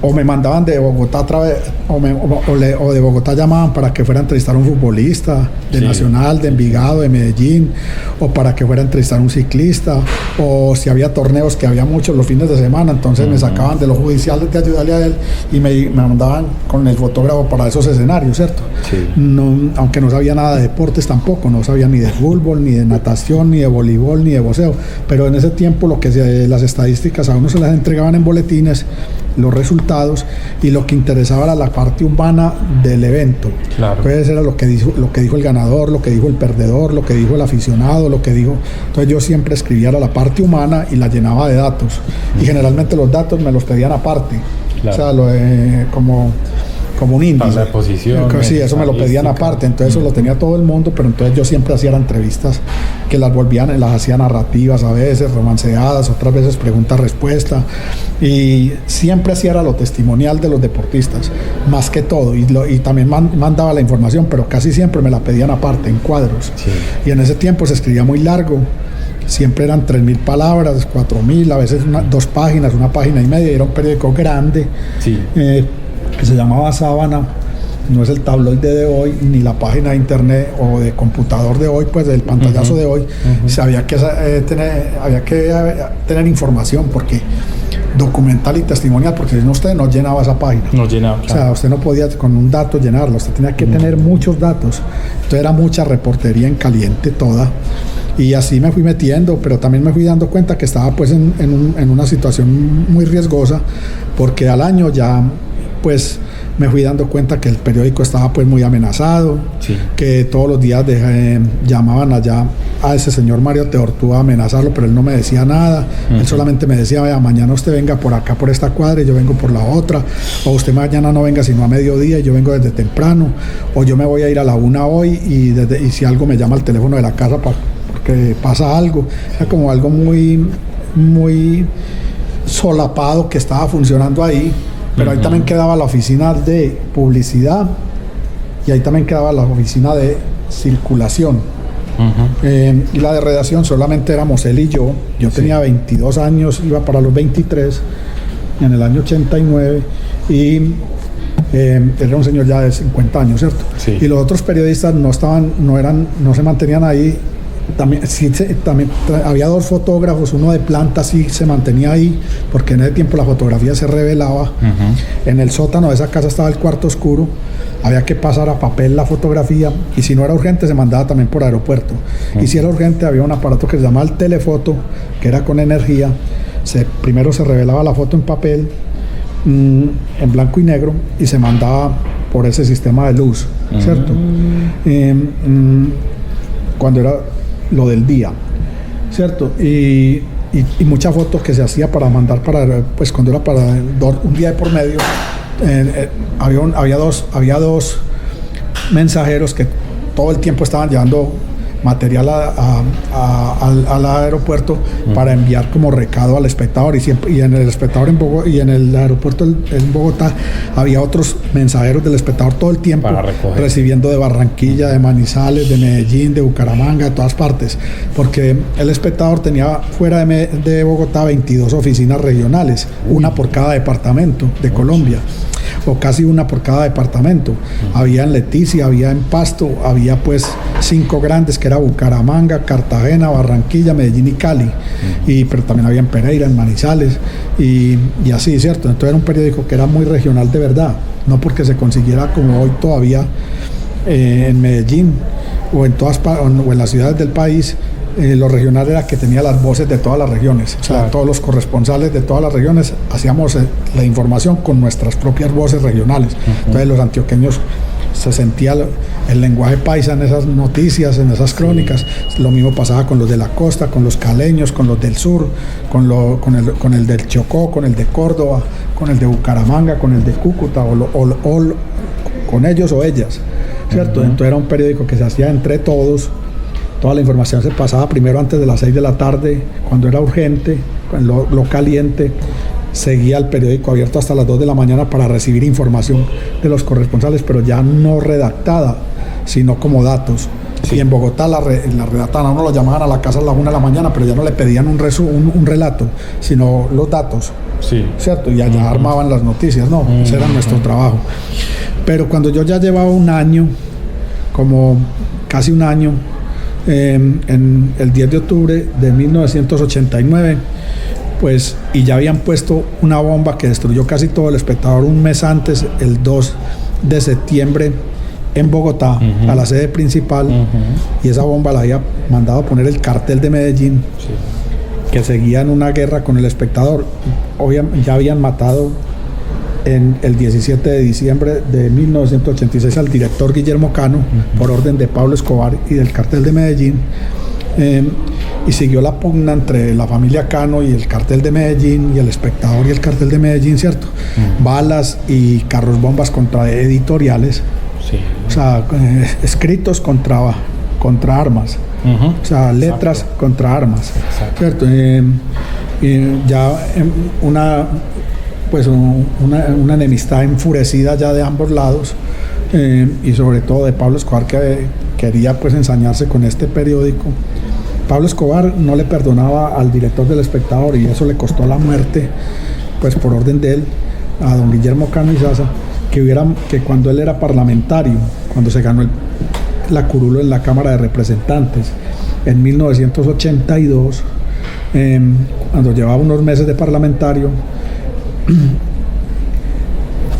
o me mandaban de Bogotá otra vez, o de Bogotá llamaban para que fuera a entrevistar a un futbolista de Nacional, de Envigado, de Medellín, o para que fuera a entrevistar a un ciclista, o si había torneos, que había muchos los fines de semana, entonces me sacaban de los judiciales de ayudarle a él y me mandaban con el fotógrafo para esos escenarios, ¿cierto? No, aunque no sabía nada de deportes tampoco, no sabía ni de fútbol, ni de natación, ni de voleibol, ni de boxeo, pero en ese tiempo las estadísticas a uno se las entregaban en boletines, los resultados, y lo que interesaba era la parte humana del evento. Claro. Entonces era lo que dijo el ganador, lo que dijo el perdedor, lo que dijo el aficionado, lo que dijo. Entonces yo siempre escribía la parte humana y la llenaba de datos. Y generalmente los datos me los pedían aparte. Claro. O sea, como un índice. De posición. Sí, eso me lo pedían aparte, entonces eso lo tenía todo el mundo, pero entonces yo siempre hacía entrevistas que las hacía narrativas a veces, romanceadas, otras veces pregunta-respuesta, y siempre hacía lo testimonial de los deportistas, más que todo, y también mandaba la información, pero casi siempre me la pedían aparte, en cuadros. Y en ese tiempo se escribía muy largo, siempre eran 3.000 palabras, 4.000, a veces 2 páginas, 1 página y media, era un periódico grande, que se llamaba Sábana. No es el tabloide de hoy, ni la página de internet o de computador de hoy, pues del pantallazo de hoy. Había que tener información, porque documental y testimonial, porque si no, usted no llenaba esa página. No llenaba. Claro. O sea, usted no podía con un dato llenarlo, usted tenía que tener muchos datos. Entonces era mucha reportería en caliente toda. Y así me fui metiendo, pero también me fui dando cuenta que estaba pues en una situación muy riesgosa, porque al año ya pues me fui dando cuenta que el periódico estaba pues muy amenazado, que todos los días llamaban allá a ese señor Mario Teortúa a amenazarlo, pero él no me decía nada. Él solamente me decía: vea, mañana usted venga por acá, por esta cuadra, y yo vengo por la otra, o usted mañana no venga sino a mediodía y yo vengo desde temprano, o yo me voy a ir a la 1 hoy y si algo me llama al teléfono de la casa porque pasa algo. Era como algo muy, muy solapado que estaba funcionando ahí. Pero ahí también quedaba la oficina de publicidad y ahí también quedaba la oficina de circulación. Y la de redacción solamente éramos él y yo. Yo tenía 22 años, iba para los 23 en el año 89 y era un señor ya de 50 años, ¿cierto? Y los otros periodistas no se mantenían ahí. También había 2 fotógrafos, uno de planta sí se mantenía ahí, porque en ese tiempo la fotografía se revelaba. En el sótano de esa casa estaba el cuarto oscuro, había que pasar a papel la fotografía, y si no era urgente se mandaba también por aeropuerto. Y si era urgente había un aparato que se llamaba el telefoto, que era con energía. Primero se revelaba la foto en papel, en blanco y negro, y se mandaba por ese sistema de luz, ¿cierto? Cuando era lo del día, ¿cierto? Y muchas fotos que se hacía para mandar pues cuando era para un día de por medio, había dos mensajeros que todo el tiempo estaban llevando material al aeropuerto para enviar como recado al espectador, y en el espectador y en el aeropuerto en Bogotá había otros mensajeros del espectador todo el tiempo recibiendo de Barranquilla, de Manizales, de Medellín, de Bucaramanga, de todas partes, porque el espectador tenía fuera de Bogotá 22 oficinas regionales, una por cada departamento de Colombia, o casi una por cada departamento. Había en Leticia, había en Pasto, había pues 5 grandes, que era Bucaramanga, Cartagena, Barranquilla, Medellín y Cali, pero también había en Pereira, en Manizales, y así, ¿cierto? Entonces era un periódico que era muy regional de verdad, no porque se consiguiera como hoy todavía en Medellín o en las ciudades del país. Lo regional era que tenía las voces de todas las regiones, o sea, todos los corresponsales de todas las regiones hacíamos la información con nuestras propias voces regionales. Entonces los antioqueños se sentía el lenguaje paisa en esas noticias, en esas crónicas. Lo mismo pasaba con los de la costa, con los caleños, con los del sur, con el del Chocó, con el de Córdoba, con el de Bucaramanga, con el de Cúcuta, o con ellos o ellas, ¿cierto? Entonces era un periódico que se hacía entre todos. Toda la información se pasaba primero antes de las 6 de la tarde, cuando era urgente, lo caliente. Seguía el periódico abierto hasta las 2 de la mañana para recibir información de los corresponsales, pero ya no redactada, sino como datos. Y en Bogotá la redactaban, a uno lo llamaban a la casa a las 1 de la mañana, pero ya no le pedían un relato, sino los datos, ¿cierto? Y allá armaban las noticias, ¿no? Ese era nuestro trabajo. Pero cuando yo ya llevaba un año, como casi un año, en el 10 de octubre de 1989, pues, y ya habían puesto una bomba que destruyó casi todo El Espectador un mes antes, el 2 de septiembre, en Bogotá, a la sede principal, y esa bomba la había mandado a poner el cartel de Medellín, que seguía en una guerra con El Espectador. Ya habían matado en el 17 de diciembre de 1986 al director Guillermo Cano, por orden de Pablo Escobar y del cartel de Medellín, y siguió la pugna entre la familia Cano y el cartel de Medellín, y El Espectador y el cartel de Medellín, ¿cierto? Balas y carros bombas contra editoriales, o sea, escritos contra armas, o sea, letras contra armas, ¿cierto? Ya una enemistad enfurecida ya de ambos lados, y sobre todo de Pablo Escobar, que quería pues ensañarse con este periódico. Pablo Escobar no le perdonaba al director del Espectador, y eso le costó la muerte, pues por orden de él, a don Guillermo Cano Izaza, que cuando él era parlamentario, cuando se ganó la curul en la Cámara de Representantes en 1982, cuando llevaba unos meses de parlamentario,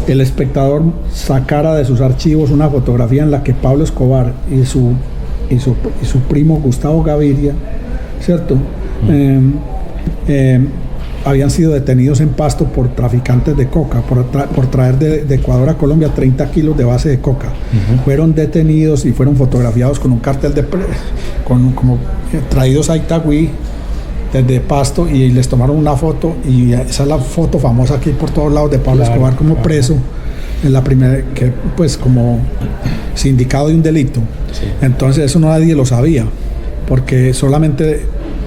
El Espectador sacara de sus archivos una fotografía en la que Pablo Escobar y su primo Gustavo Gaviria, ¿cierto? Habían sido detenidos en Pasto por traficantes de coca, por traer de Ecuador a Colombia 30 kilos de base de coca. Fueron detenidos y fueron fotografiados con un cartel como traídos a Itagüí desde Pasto, y les tomaron una foto, y esa es la foto famosa aquí por todos lados de Pablo Escobar como preso, en la primera, que pues como sindicado de un delito. Entonces eso nadie lo sabía, porque solamente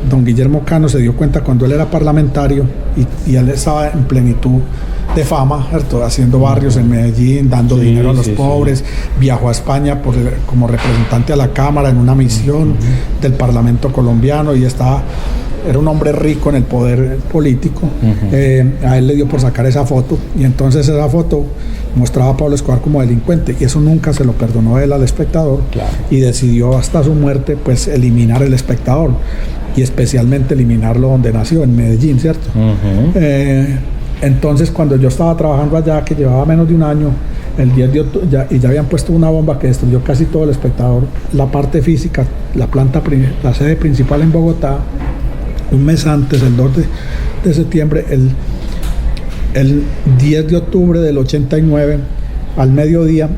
don Guillermo Cano se dio cuenta cuando él era parlamentario, y él estaba en plenitud de fama, ¿cierto? Haciendo barrios en Medellín, dando dinero a los pobres. Viajó a España como representante a la Cámara en una misión del Parlamento colombiano, y era un hombre rico en el poder político. A él le dio por sacar esa foto, y entonces esa foto mostraba a Pablo Escobar como delincuente, y eso nunca se lo perdonó él al Espectador, y decidió hasta su muerte pues eliminar El Espectador, y especialmente eliminarlo donde nació, en Medellín, ¿cierto? Entonces, cuando yo estaba trabajando allá, que llevaba menos de un año, el 10 de octubre, ya habían puesto una bomba que destruyó casi todo El Espectador, la parte física, la sede principal en Bogotá. Un mes antes, el 2 de septiembre, el 10 de octubre del 89, al mediodía,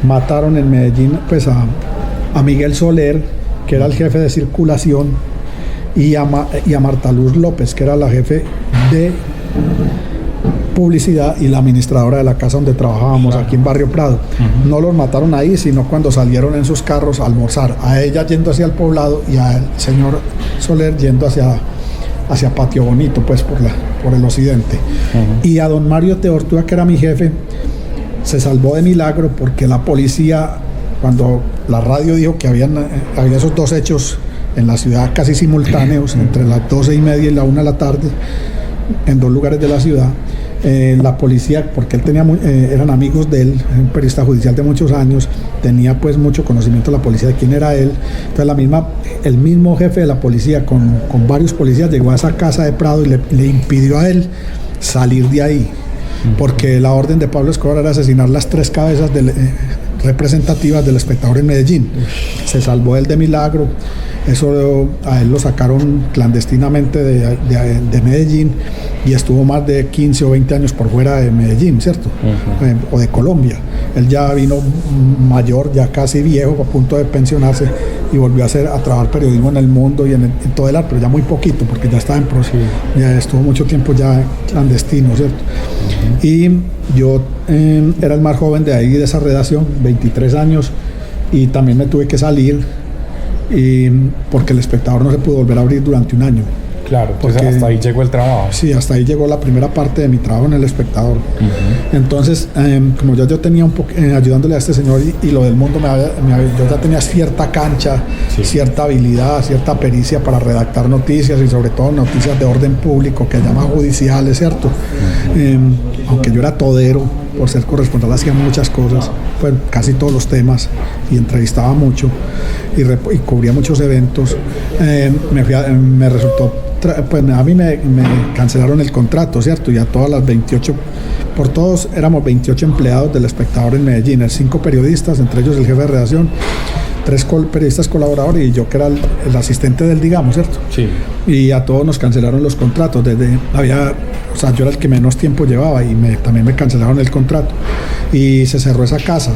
mataron en Medellín pues a Miguel Soler, que era el jefe de circulación, y a Marta Luz López, que era la jefe de publicidad y la administradora de la casa donde trabajábamos, aquí en Barrio Prado. No los mataron ahí, sino cuando salieron en sus carros a almorzar, a ella yendo hacia el poblado y al señor Soler yendo hacia Patio Bonito, pues por el occidente. Y a don Mario Teortúa, que era mi jefe, se salvó de milagro, porque la policía, cuando la radio dijo que había esos dos hechos en la ciudad casi simultáneos, entre las 12:30 y la 1 de la tarde, en dos lugares de la ciudad, la policía, porque él tenía eran amigos de él, un periodista judicial de muchos años, tenía pues mucho conocimiento de la policía, de quién era él. Entonces el mismo jefe de la policía con varios policías llegó a esa casa de Prado y le impidió a él salir de ahí, porque la orden de Pablo Escobar era asesinar las 3 cabezas representativas del Espectador en Medellín. Se salvó él de milagro. Eso a él lo sacaron clandestinamente de Medellín y estuvo más de 15 o 20 años por fuera de Medellín, ¿cierto? O de Colombia. Él ya vino mayor, ya casi viejo, a punto de pensionarse, y volvió a trabajar periodismo en El Mundo y en todo el arte, pero ya muy poquito, porque ya estaba en proceso, ya estuvo mucho tiempo ya clandestino, ¿cierto? Y yo era el más joven de ahí, de esa redacción, 23 años, y también me tuve que salir, porque el Espectador no se pudo volver a abrir durante un año. Claro, porque hasta ahí llegó el trabajo. Sí, hasta ahí llegó la primera parte de mi trabajo en El Espectador. Entonces, como yo tenía un poco ayudándole a este señor y lo del Mundo, yo ya tenía cierta cancha, cierta habilidad, cierta pericia para redactar noticias, y sobre todo noticias de orden público, que llaman judiciales, ¿cierto? Aunque yo era todero, por ser corresponsal hacía muchas cosas, pues casi todos los temas, y entrevistaba mucho y cubría muchos eventos. Me resultó, pues a mí me cancelaron el contrato, ¿cierto? Y a todas las 28, por todos éramos 28 empleados del Espectador en Medellín, 5 periodistas, entre ellos el jefe de redacción, 3 periodistas colaboradores y yo, que era el asistente del, digamos, ¿cierto? Sí. Y a todos nos cancelaron los contratos. Yo era el que menos tiempo llevaba y también me cancelaron el contrato. Y se cerró esa casa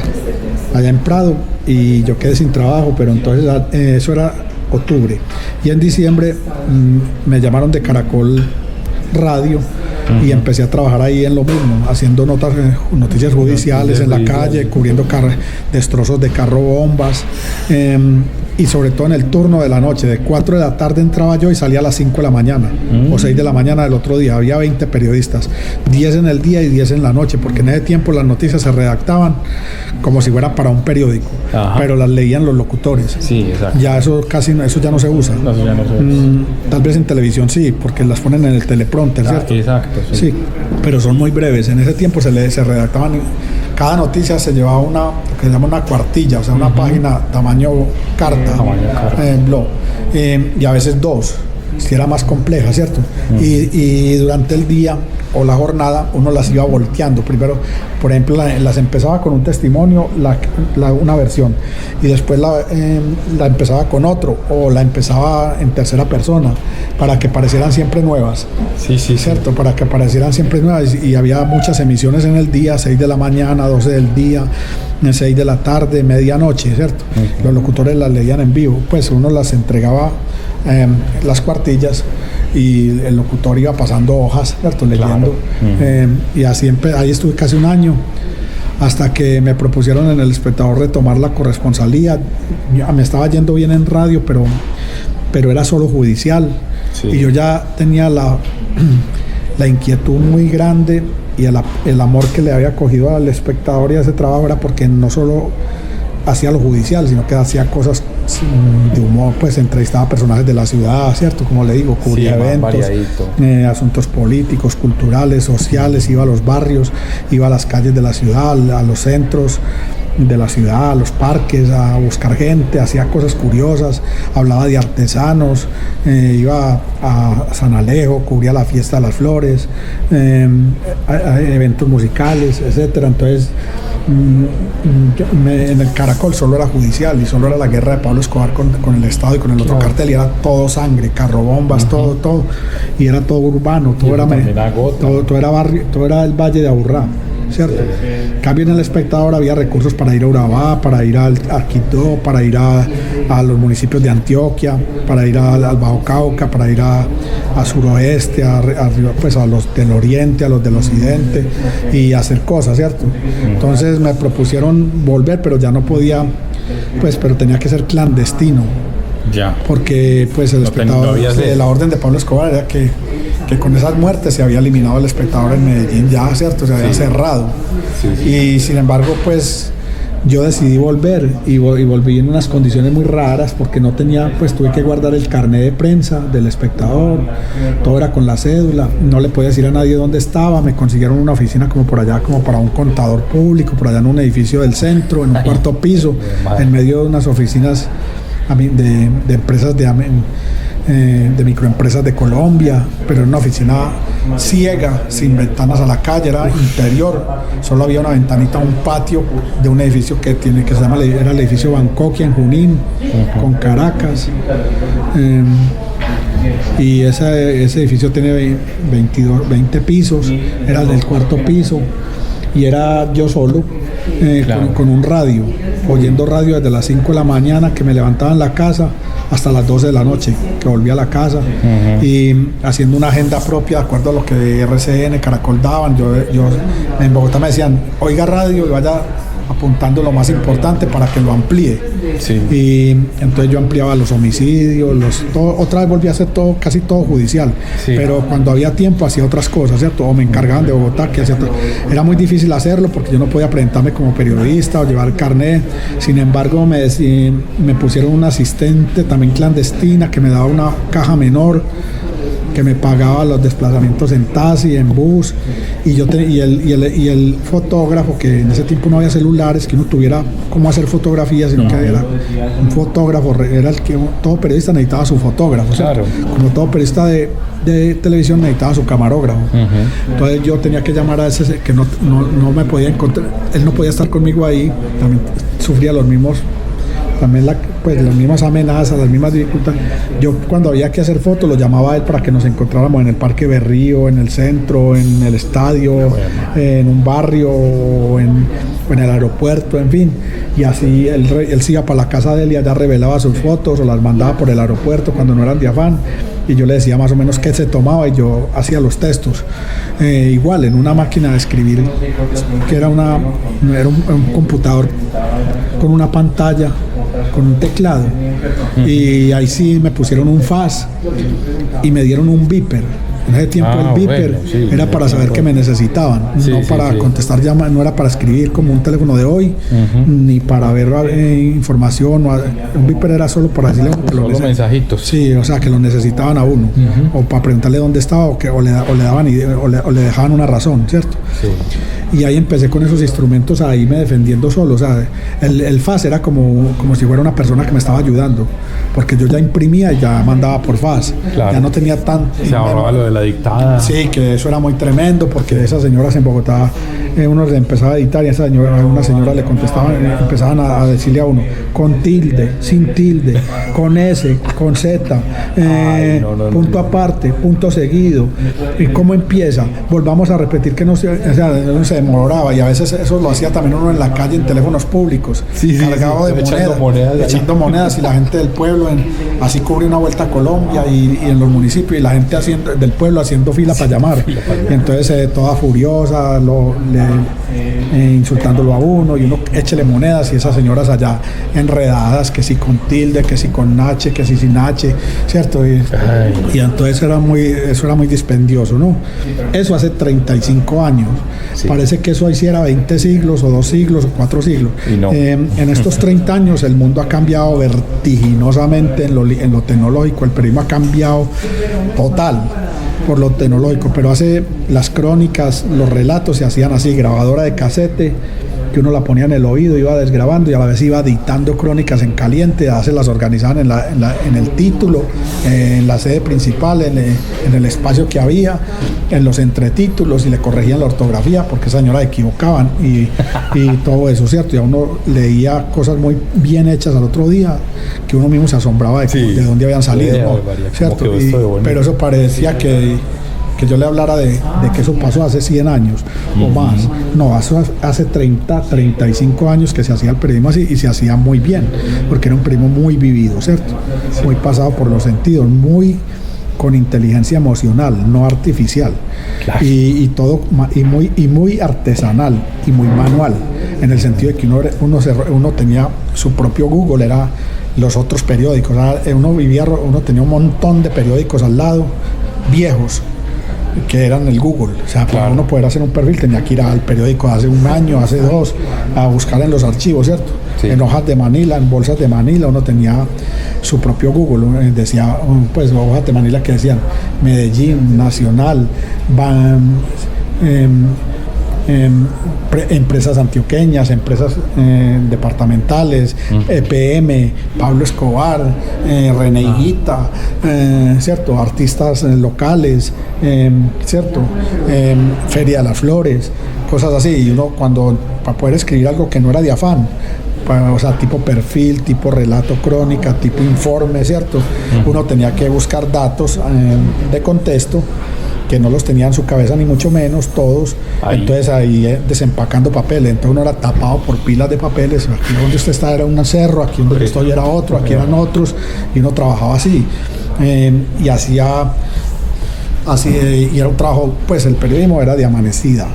allá en Prado y yo quedé sin trabajo, pero entonces eso era octubre. Y en diciembre me llamaron de Caracol Radio y empecé a trabajar ahí en lo mismo, haciendo noticias judiciales en la calle, cubriendo destrozos de carro bombas, y sobre todo en el turno de la noche. De 4 de la tarde entraba yo y salía a las 5 de la mañana o 6 de la mañana del otro día. Había 20 periodistas, 10 en el día y 10 en la noche, porque en ese tiempo las noticias se redactaban como si fuera para un periódico. Ajá. Pero las leían los locutores. Sí, exacto. Ya eso ya no se usa. No, ya no se usa. Tal vez en televisión sí, porque las ponen en el teleprompter, ¿cierto? Exacto. Sí, pero son muy breves. En ese tiempo se redactaban, cada noticia se llevaba lo que se llama una cuartilla, o sea, una página tamaño carta, blog, y a veces 2, si era más compleja, ¿cierto? Y durante el día o la jornada uno las iba volteando. Primero, por ejemplo, las empezaba con un testimonio, una versión, y después la empezaba con otro, o la empezaba en tercera persona, para que parecieran siempre nuevas. Sí, ¿cierto? Para que parecieran siempre nuevas. Y había muchas emisiones en el día, 6 de la mañana, 12 del día, 6 de la tarde, medianoche, ¿cierto? Los locutores las leían en vivo, pues uno las entregaba, las cuartillas, y el locutor iba pasando hojas, ¿cierto? Leyendo. Y así ahí estuve casi un año, hasta que me propusieron en El Espectador retomar la corresponsalía. Me estaba yendo bien en radio, pero era solo judicial. Sí. Y yo ya tenía la inquietud muy grande, y el amor que le había cogido al Espectador y a ese trabajo era porque no solo hacía lo judicial, sino que hacía cosas de humor, pues entrevistaba a personajes de la ciudad, ¿cierto? Como le digo, cubría eventos, asuntos políticos, culturales, sociales, iba a los barrios, iba a las calles de la ciudad, a los centros de la ciudad, a los parques, a buscar gente, hacía cosas curiosas, hablaba de artesanos, iba a San Alejo, cubría la fiesta de las flores, a eventos musicales, etcétera. Entonces en el Caracol solo era judicial y solo era la guerra de Pablo Escobar con el Estado y con el otro cartel, y era todo sangre, carrobombas, todo, y era todo urbano, todo era barrio, todo era el Valle de Aburrá, ¿cierto? En cambio, en El Espectador había recursos para ir a Urabá, para ir a Quito, para ir a los municipios de Antioquia, para ir al Bajo Cauca, para ir a suroeste, pues a los del oriente, a los del occidente y hacer cosas, ¿cierto? Entonces me propusieron volver, pero ya no podía, pues, pero tenía que ser clandestino. Ya. Porque pues El Espectador, la orden de Pablo Escobar era que con esas muertes se había eliminado El Espectador en Medellín, ya, ¿cierto? Se había cerrado. Y sin embargo, pues yo decidí volver y volví en unas condiciones muy raras porque no tenía, pues tuve que guardar el carnet de prensa del Espectador, todo era con la cédula, no le podía decir a nadie dónde estaba, me consiguieron una oficina como por allá, como para un contador público, por allá en un edificio del centro, en un cuarto piso, en medio de unas oficinas de empresas de microempresas de Colombia, pero era una oficina ciega, sin ventanas a la calle, era interior, solo había una ventanita, un patio de un edificio que se llama, era el edificio Bancoquia en Junín, con Caracas, y ese edificio tiene 20 pisos, era el del cuarto piso, y era yo solo, con un radio, oyendo radio desde las 5 de la mañana, que me levantaba en la casa hasta las 12 de la noche, que volvía a la casa, y haciendo una agenda propia de acuerdo a lo que RCN, Caracol daban. Yo en Bogotá me decían, oiga radio y vaya apuntando lo más importante para que lo amplíe. Y entonces yo ampliaba los homicidios, otra vez volví a hacer casi todo judicial, pero cuando había tiempo hacía otras cosas, ¿cierto? O me encargaban de Bogotá, que era muy difícil hacerlo porque yo no podía presentarme como periodista o llevar carnet. Sin embargo, me pusieron una asistente también clandestina que me daba una caja menor, que me pagaba los desplazamientos en taxi, en bus, y el fotógrafo, que en ese tiempo no había celulares, que uno tuviera cómo hacer fotografías, sino que era un fotógrafo, era el que todo periodista necesitaba su fotógrafo, ¿cierto? Como todo periodista de televisión necesitaba su camarógrafo. Entonces yo tenía que llamar a ese que no me podía encontrar, él no podía estar conmigo ahí, también sufría las mismas amenazas, las mismas dificultades. Yo cuando había que hacer fotos lo llamaba a él para que nos encontráramos en el Parque Berrío, en el centro, en el estadio, en un barrio, o en el aeropuerto, en fin. Y así él se iba para la casa de él y allá revelaba sus fotos o las mandaba por el aeropuerto cuando no eran de afán. Y yo le decía más o menos qué se tomaba y yo hacía los textos. Igual en una máquina de escribir, que era un computador con una pantalla, con un teclado, y ahí sí me pusieron un fax y me dieron un beeper. En ese tiempo el beeper era para saber que me necesitaban, no para contestar llamadas, no era para escribir como un teléfono de hoy, ni para ver información. Un beeper era solo para decirle que solo mensajitos. Sí, o sea, que lo necesitaban a uno, o para preguntarle dónde estaba, o le daban o le dejaban una razón, ¿cierto? Y ahí empecé con esos instrumentos a irme defendiendo solo. O sea, el fax era como si fuera una persona que me estaba ayudando, porque yo ya imprimía y ya mandaba por fax. Ya no tenía tan... Se ahorraba lo de la dictada. Sí, que eso era muy tremendo, porque esas señoras en Bogotá, uno le empezaba a dictar y una señora le contestaban, empezaban a decirle a uno, con tilde, sin tilde, con S, con Z, punto aparte, punto seguido. ¿Y cómo empieza? Volvamos a repetir que no se demoraba, y a veces eso lo hacía también uno en la calle en teléfonos públicos, cargado de echando monedas, y la gente del pueblo así cubre una vuelta a Colombia y en los municipios, y la gente del pueblo haciendo fila para llamar, y entonces toda furiosa, insultándolo a uno, y uno échele monedas, y esas señoras allá enredadas, que si con tilde, que si con H, que si sin H, ¿cierto? Y entonces eso era muy dispendioso, ¿no? Eso hace 35 años. Parece que eso hiciera 20 siglos o 2 siglos o 4 siglos. No. En estos 30 años el mundo ha cambiado vertiginosamente en lo tecnológico. El periodismo ha cambiado total por lo tecnológico, pero hace las crónicas, los relatos se hacían así, grabadora de casete, que uno la ponía en el oído, iba desgrabando y a la vez iba dictando crónicas en caliente, se las organizaban en el título, en la sede principal, en el espacio que había, en los entretítulos, y le corregían la ortografía porque esa señora equivocaban y todo eso, ¿cierto? Y a uno leía cosas muy bien hechas al otro día que uno mismo se asombraba de dónde habían salido, ¿no? ¿Cierto? Pero eso parecía que que yo le hablara de que eso pasó hace 100 años o más. No, hace 30, 35 años que se hacía el periodismo así y se hacía muy bien, porque era un periodismo muy vivido, ¿cierto? Muy pasado por los sentidos, muy con inteligencia emocional, no artificial. Claro. Y todo y muy artesanal y muy manual, en el sentido de que uno tenía su propio Google, era los otros periódicos, uno tenía un montón de periódicos al lado, viejos, que eran el Google. O sea, para uno poder hacer un perfil tenía que ir al periódico de hace un año, hace 2, a buscar en los archivos, ¿cierto? Sí. En hojas de Manila, en bolsas de Manila, uno tenía su propio Google. Decía, pues, hojas de Manila que decían Medellín, Nacional, empresas antioqueñas, empresas departamentales, EPM, Pablo Escobar, René Higuita, ¿cierto? Artistas locales, ¿cierto? Feria de las Flores, cosas así. Y uno, para poder escribir algo que no era de afán, o sea, tipo perfil, tipo relato crónica, tipo informe, ¿cierto? Uno tenía que buscar datos de contexto que no los tenía en su cabeza ni mucho menos todos. Entonces ahí desempacando papeles, entonces uno era tapado por pilas de papeles. Aquí donde usted está era un cerro, aquí donde estoy era otro, aquí eran otros, y uno trabajaba así y hacía así, y era un trabajo, pues el periodismo era de amanecida.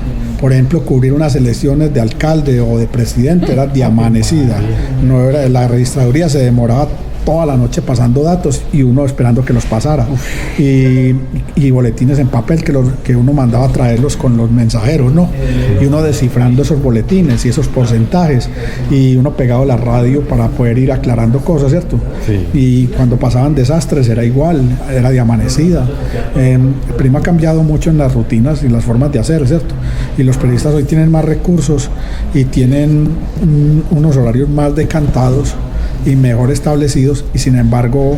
Por ejemplo, cubrir unas elecciones de alcalde o de presidente era de amanecida. No era, la registraduría se demoraba toda la noche pasando datos y uno esperando que los pasara. Y boletines en papel que uno mandaba a traerlos con los mensajeros, ¿no? Y uno descifrando esos boletines y esos porcentajes, y uno pegado a la radio para poder ir aclarando cosas, ¿cierto? Sí. Y cuando pasaban desastres era igual, era de amanecida. El periodismo ha cambiado mucho en las rutinas y las formas de hacer, ¿cierto? Y los periodistas hoy tienen más recursos y tienen unos horarios más decantados y mejor establecidos, y sin embargo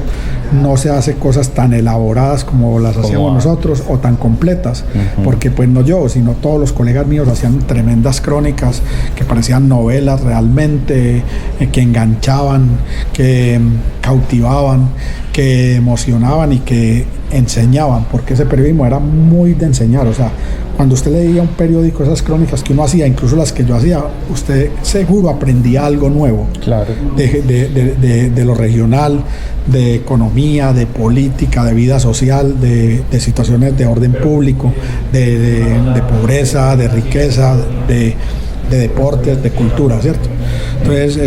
no se hace cosas tan elaboradas como las hacíamos nosotros, o tan completas, porque pues no yo, sino todos los colegas míos hacían tremendas crónicas que parecían novelas realmente, que enganchaban, que cautivaban, que emocionaban y que enseñaban, porque ese periodismo era muy de enseñar. O sea, cuando usted leía un periódico, esas crónicas que uno hacía, incluso las que yo hacía, usted seguro aprendía algo nuevo. Claro. De lo regional, de economía, de política, de vida social, de situaciones de orden público, de pobreza, de riqueza, de deportes, de cultura, ¿cierto? Entonces,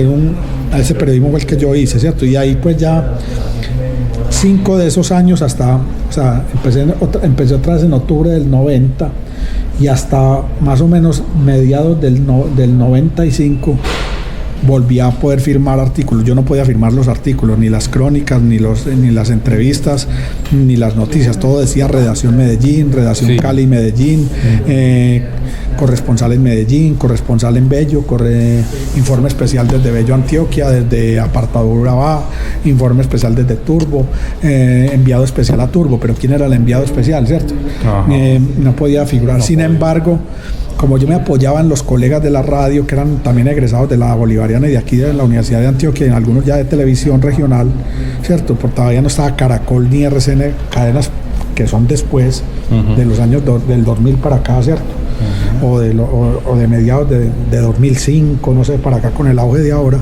ese periodismo fue el que yo hice, ¿cierto? Y ahí pues ya 5 de esos años hasta, o sea, empecé otra vez en octubre del 90 y hasta más o menos mediados del 95 volví a poder firmar artículos. Yo no podía firmar los artículos, ni las crónicas, ni las entrevistas, ni las noticias. Todo decía redacción Medellín, redacción Cali Medellín, corresponsal en Medellín, corresponsal en Bello, informe especial desde Bello, Antioquia, desde Apartado Urabá, informe especial desde Turbo, enviado especial a Turbo. Pero ¿quién era el enviado especial, cierto? No podía figurar. Sin embargo, como yo me apoyaba en los colegas de la radio, que eran también egresados de la Bolivariana y de aquí de la Universidad de Antioquia, y en algunos ya de televisión regional, ¿cierto? Porque todavía no estaba Caracol ni RCN, cadenas que son después de los años del 2000 para acá, ¿cierto? O de mediados de 2005, no sé, para acá con el auge de ahora.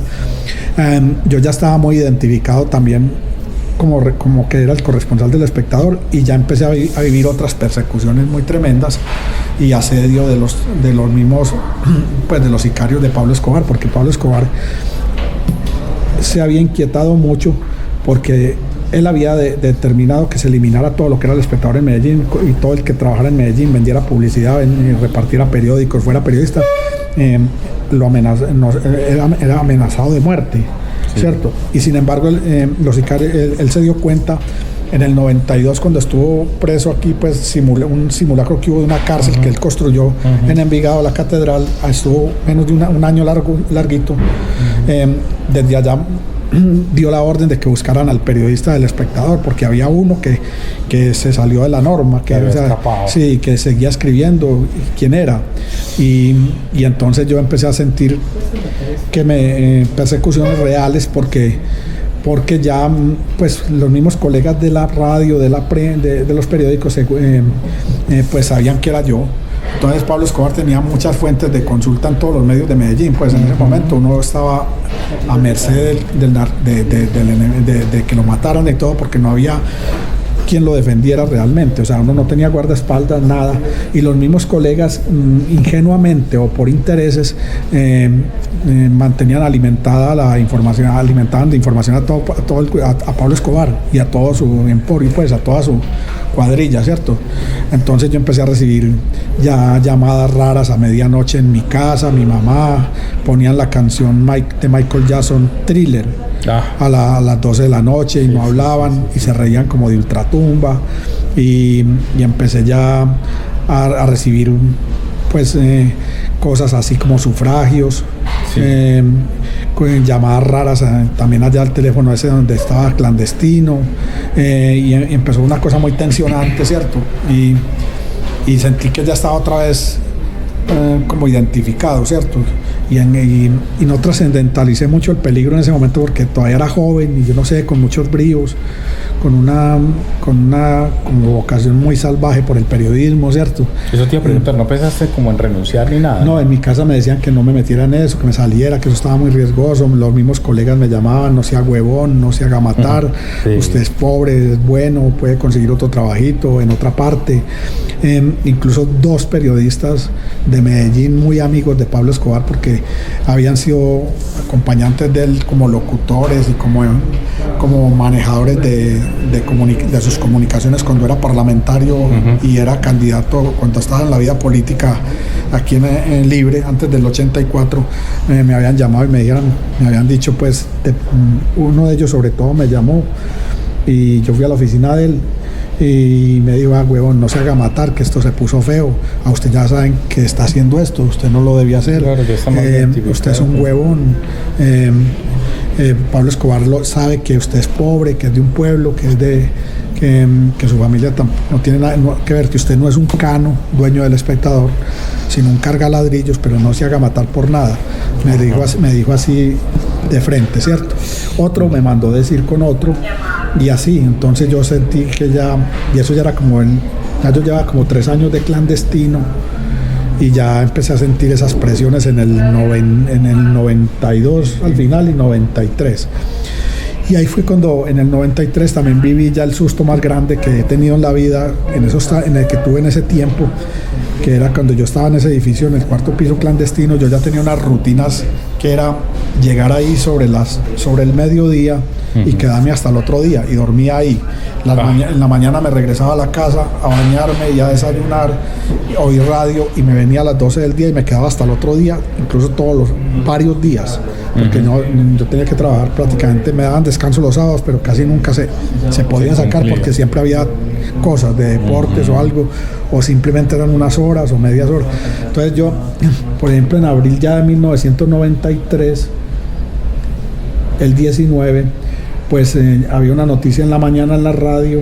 Yo ya estaba muy identificado también como que era el corresponsal del Espectador, y ya empecé a vivir otras persecuciones muy tremendas y asedio de los mismos, pues de los sicarios de Pablo Escobar, porque Pablo Escobar se había inquietado mucho porque él había determinado que se eliminara todo lo que era el Espectador en Medellín, y todo el que trabajara en Medellín, vendiera publicidad, repartiera periódicos, fuera periodista, era amenazado de muerte. ¿Cierto? Y sin embargo los sicarios, él se dio cuenta en el 92, cuando estuvo preso aquí, pues un simulacro que hubo de una cárcel que él construyó en Envigado, la catedral. Estuvo menos de un año larguito. Desde allá dio la orden de que buscaran al periodista del Espectador, porque había uno que se salió de la norma, que seguía escribiendo quién era, y entonces yo empecé a sentir que persecuciones reales, porque porque ya pues los mismos colegas de la radio, de los periódicos, pues sabían que era yo. Entonces Pablo Escobar tenía muchas fuentes de consulta en todos los medios de Medellín, pues en ese momento uno estaba a merced de que lo mataran y todo, porque no había quien lo defendiera realmente, o sea, uno no tenía guardaespaldas, nada, y los mismos colegas ingenuamente o por intereses mantenían alimentaban de información a Pablo Escobar y a todo su emporio, pues a toda su cuadrilla, ¿cierto? Entonces yo empecé a recibir ya llamadas raras a medianoche en mi casa. Mi mamá ponían la canción de Michael Jackson, Thriller, a las 12 de la noche, y no hablaban y se reían como de ultratumba, y empecé ya a recibir pues cosas así como sufragios, con llamadas raras también allá al teléfono ese donde estaba clandestino, y empezó una cosa muy tensionante, ¿cierto? Y sentí que ya estaba otra vez como identificado, ¿cierto? Y no trascendentalicé mucho el peligro en ese momento, porque todavía era joven y yo no sé, con muchos bríos, con una vocación muy salvaje por el periodismo, ¿cierto? Eso te iba a preguntar, ¿no pensaste como en renunciar ni nada? No, en mi casa me decían que no me metiera en eso, que me saliera, que eso estaba muy riesgoso. Los mismos colegas me llamaban: no sea huevón, no se haga matar, usted es pobre, es bueno, puede conseguir otro trabajito en otra parte. Incluso 2 periodistas de Medellín, muy amigos de Pablo Escobar, porque habían sido acompañantes de él como locutores y como manejadores de sus comunicaciones cuando era parlamentario y era candidato, cuando estaba en la vida política aquí en Libre, antes del 84, me habían llamado y me habían dicho, pues, uno de ellos sobre todo me llamó, y yo fui a la oficina de él y me dijo: huevón, no se haga matar, que esto se puso feo, a usted ya saben que está haciendo esto, usted no lo debía hacer, claro, usted es un huevón, Pablo Escobar sabe que usted es pobre, que es de un pueblo, que su familia no tiene nada que ver, que usted no es un Cano, dueño del Espectador, sino un cargaladrillos, pero no se haga matar por nada. Me dijo así de frente, ¿cierto? Otro me mandó decir con otro, y así. Entonces yo sentí que y eso ya era ya yo llevaba como 3 años de clandestino, y ya empecé a sentir esas presiones en el 92 al final y 93. Y ahí fue cuando en el 93 también viví ya el susto más grande que he tenido en la vida, en el que tuve en ese tiempo, que era cuando yo estaba en ese edificio, en el 4º piso clandestino. Yo ya tenía unas rutinas, que era llegar ahí sobre el mediodía y quedarme hasta el otro día, y dormía ahí. En la mañana me regresaba a la casa a bañarme y a desayunar, oír radio, y me venía a las 12 del día y me quedaba hasta el otro día, incluso varios días, porque yo tenía que trabajar prácticamente. Me daban descanso los sábados, pero casi nunca se podían sacar, porque siempre había cosas de deportes o algo, o simplemente eran unas horas o medias horas. Entonces yo, por ejemplo, en abril ya de 1993, el 19, pues había una noticia en la mañana en la radio,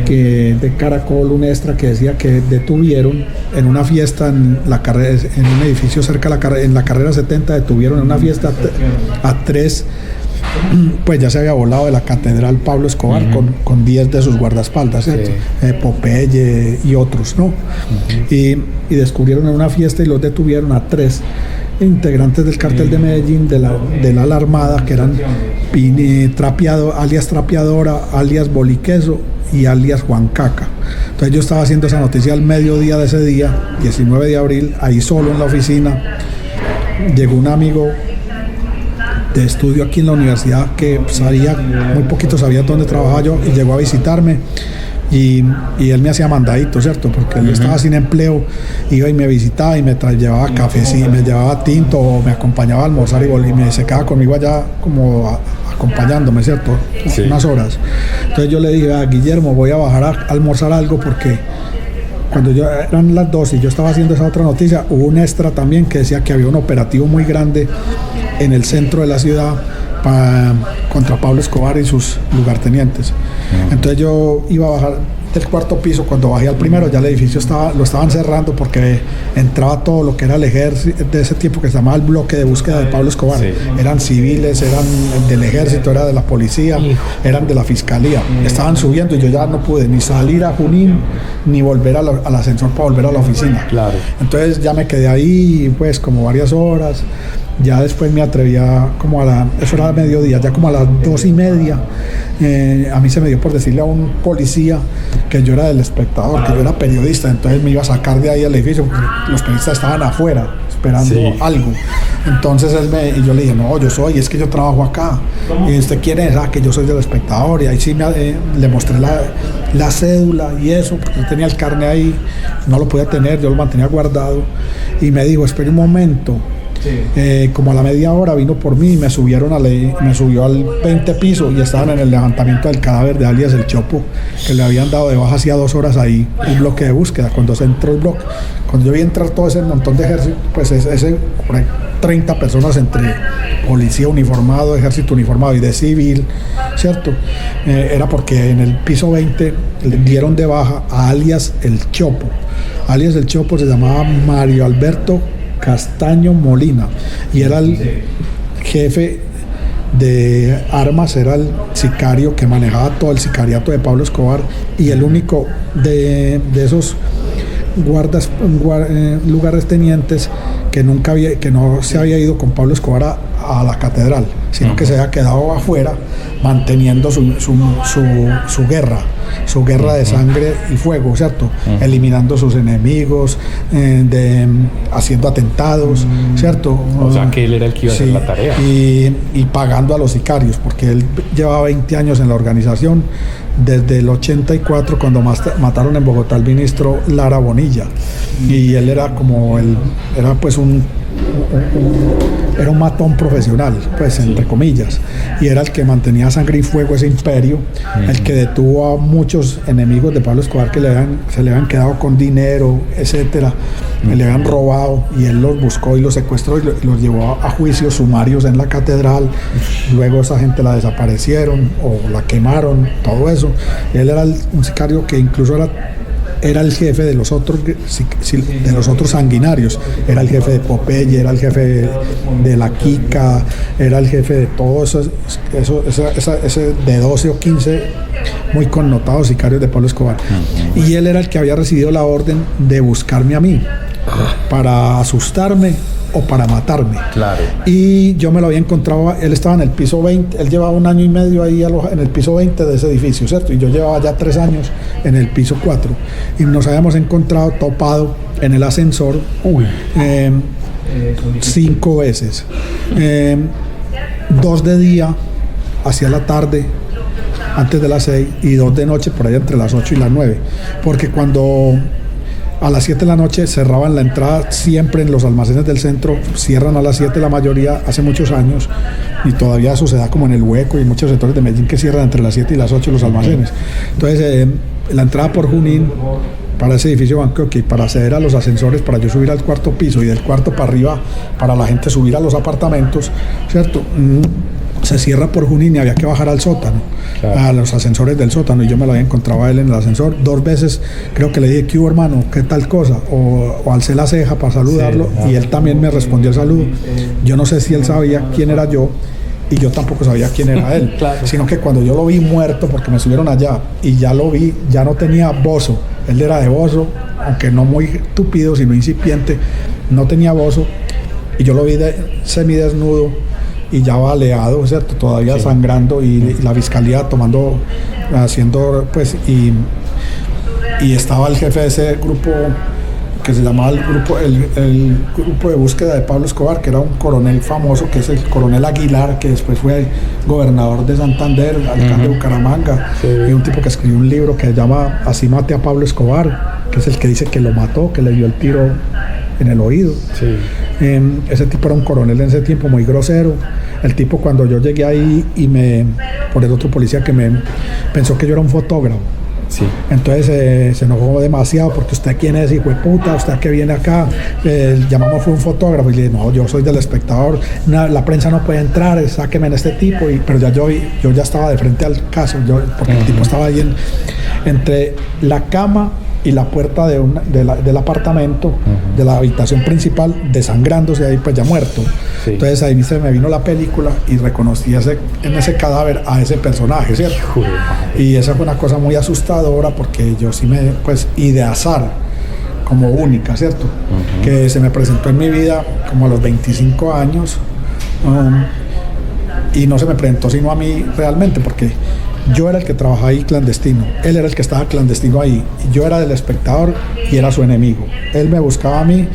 de Caracol, un extra, que decía que detuvieron en una fiesta en un edificio cerca en la carrera 70, detuvieron en una fiesta a 3, pues ya se había volado de la catedral Pablo Escobar con 10 de sus guardaespaldas, ¿cierto? Popeye y otros, ¿no? Y descubrieron en una fiesta y los detuvieron a 3 integrantes del cartel de Medellín, de la Armada, que eran alias Trapeadora, alias Boliqueso y alias Juan Caca. Entonces yo estaba haciendo esa noticia al mediodía de ese día, 19 de abril, ahí solo en la oficina. Llegó un amigo de estudio aquí en la universidad que muy poquito sabía dónde trabajaba yo, y llegó a visitarme. Y él me hacía mandaditos, ¿cierto? Porque él estaba sin empleo, iba y me visitaba y me llevaba café, me llevaba tinto, o me acompañaba a almorzar y se quedaba conmigo allá como acompañándome, ¿cierto? Unas horas. Entonces yo le dije: Guillermo, voy a bajar a almorzar algo, porque cuando eran las 12 y yo estaba haciendo esa otra noticia, hubo un extra también que decía que había un operativo muy grande en el centro de la ciudad contra Pablo Escobar y sus lugartenientes. Entonces yo iba a bajar del cuarto piso, cuando bajé al primero, ya el edificio lo estaban cerrando porque entraba todo lo que era el ejército de ese tiempo, que se llamaba el bloque de búsqueda de Pablo Escobar. Sí. Eran civiles, eran del ejército, era de la policía, eran de la fiscalía. Estaban subiendo y yo ya no pude ni salir a Junín ni volver al ascensor para volver a la oficina. Claro. Entonces ya me quedé ahí pues como varias horas. Ya después me atrevía eso era mediodía, ya como a las 2:30, a mí se me dio por decirle a un policía que yo era del Espectador, que yo era periodista, entonces me iba a sacar de ahí al edificio, porque los periodistas estaban afuera esperando algo. Entonces y yo le dije, no, es que yo trabajo acá. ¿Y usted quién es? Que yo soy del Espectador. Y ahí sí le mostré la cédula y eso, porque yo tenía el carnet ahí, no lo podía tener, yo lo mantenía guardado. Y me dijo, espere un momento. Como a la media hora vino por mí y me subió al 20 piso y estaban en el levantamiento del cadáver de alias El Chopo, que le habían dado de baja hacía 2 horas ahí, un bloque de búsqueda. Cuando se entró el bloque, cuando yo vi entrar todo ese montón de ejército, pues ese 30 personas entre policía uniformado, ejército uniformado y de civil, ¿cierto? Era porque en el piso 20 le dieron de baja a alias El Chopo. Alias El Chopo se llamaba Mario Alberto Castaño Molina y era el jefe de armas, era el sicario que manejaba todo el sicariato de Pablo Escobar y el único de esos lugares tenientes que no se había ido con Pablo Escobar a la catedral, sino que se había quedado afuera manteniendo su guerra de sangre y fuego, ¿cierto? Eliminando sus enemigos, haciendo atentados, ¿cierto? O sea que él era el que iba a hacer la tarea. Y pagando a los sicarios, porque él llevaba 20 años en la organización, desde el 84, cuando mataron en Bogotá al ministro Lara Bonilla. Y él era era un matón profesional, pues entre comillas, y era el que mantenía sangre y fuego ese imperio, el que detuvo a muchos enemigos de Pablo Escobar que se le habían quedado con dinero, etcétera, que le habían robado, y él los buscó y los secuestró y los llevó a juicios sumarios en la catedral. Otro esa gente la desaparecieron o la quemaron, todo eso. Él era un sicario que incluso era el jefe de los otros sanguinarios, era el jefe de Popeye, era el jefe de la Kika, era el jefe de todo eso de 12 o 15 muy connotados sicarios de Pablo Escobar. Y él era el que había recibido la orden de buscarme a mí para asustarme o para matarme. Claro. Y yo me lo había encontrado, él estaba en el piso 20, él llevaba 1 año y medio ahí en el piso 20 de ese edificio, ¿cierto? Y yo llevaba ya 3 años en el piso 4. Y nos habíamos encontrado topado en el ascensor 5 veces. 2 de día, hacia la tarde, antes de las 6, y 2 de noche, por ahí entre las 8 y las 9. Porque cuando a las 7 de la noche cerraban la entrada, siempre en los almacenes del centro cierran a las 7 la mayoría, hace muchos años, y todavía sucede como en el Hueco y en muchos sectores de Medellín que cierran entre las 7 y las 8 los almacenes. Entonces la entrada por Junín para ese edificio Banco, y para acceder a los ascensores, para yo subir al 4º piso y del 4º para arriba para la gente subir a los apartamentos, ¿cierto? Se cierra por Junín y había que bajar al sótano, claro, a los ascensores del sótano, y yo me lo había encontrado a él en el ascensor 2 veces. Creo que le dije, ¿qué hubo, hermano? ¿Qué tal cosa? O alcé la ceja para saludarlo, y él también me respondió el saludo. Yo no sé si él sabía quién era yo, y yo tampoco sabía quién era él, claro, sino que cuando yo lo vi muerto, porque me subieron allá y ya lo vi, ya no tenía bozo. Él era de bozo, aunque no muy tupido, sino incipiente, no tenía bozo, y yo lo vi semidesnudo y ya baleado, ¿cierto? Todavía sangrando, y la fiscalía haciendo, pues, y estaba el jefe de ese grupo que se llamaba el grupo de búsqueda de Pablo Escobar, que era un coronel famoso, que es el coronel Aguilar, que después fue gobernador de Santander, alcalde de Bucaramanga, y un tipo que escribió un libro que se llama Así maté a Pablo Escobar, que es el que dice que lo mató, que le dio el tiro en el oído. Ese tipo era un coronel en ese tiempo, muy grosero. El tipo, cuando yo llegué ahí por el otro policía que pensó que yo era un fotógrafo. Entonces se enojó demasiado, porque usted quién es, hijo de puta, usted que viene acá. Llamamos, fue un fotógrafo, y le dije, no, yo soy del Espectador, la prensa no puede entrar, sáqueme en este tipo. Pero ya yo ya estaba de frente al caso, porque el tipo estaba ahí entre la cama y la puerta del apartamento, de la habitación principal, desangrándose ahí, pues ya muerto. Sí. Entonces ahí se me vino la película y reconocí en ese cadáver a ese personaje, ¿cierto? Y esa fue una cosa muy asustadora porque yo sí y de azar, como única, ¿cierto? Que se me presentó en mi vida como a los 25 años y no se me presentó sino a mí realmente, porque yo era el que trabajaba ahí clandestino, él era el que estaba clandestino ahí, y yo era del espectador y era su enemigo. Él me buscaba a mí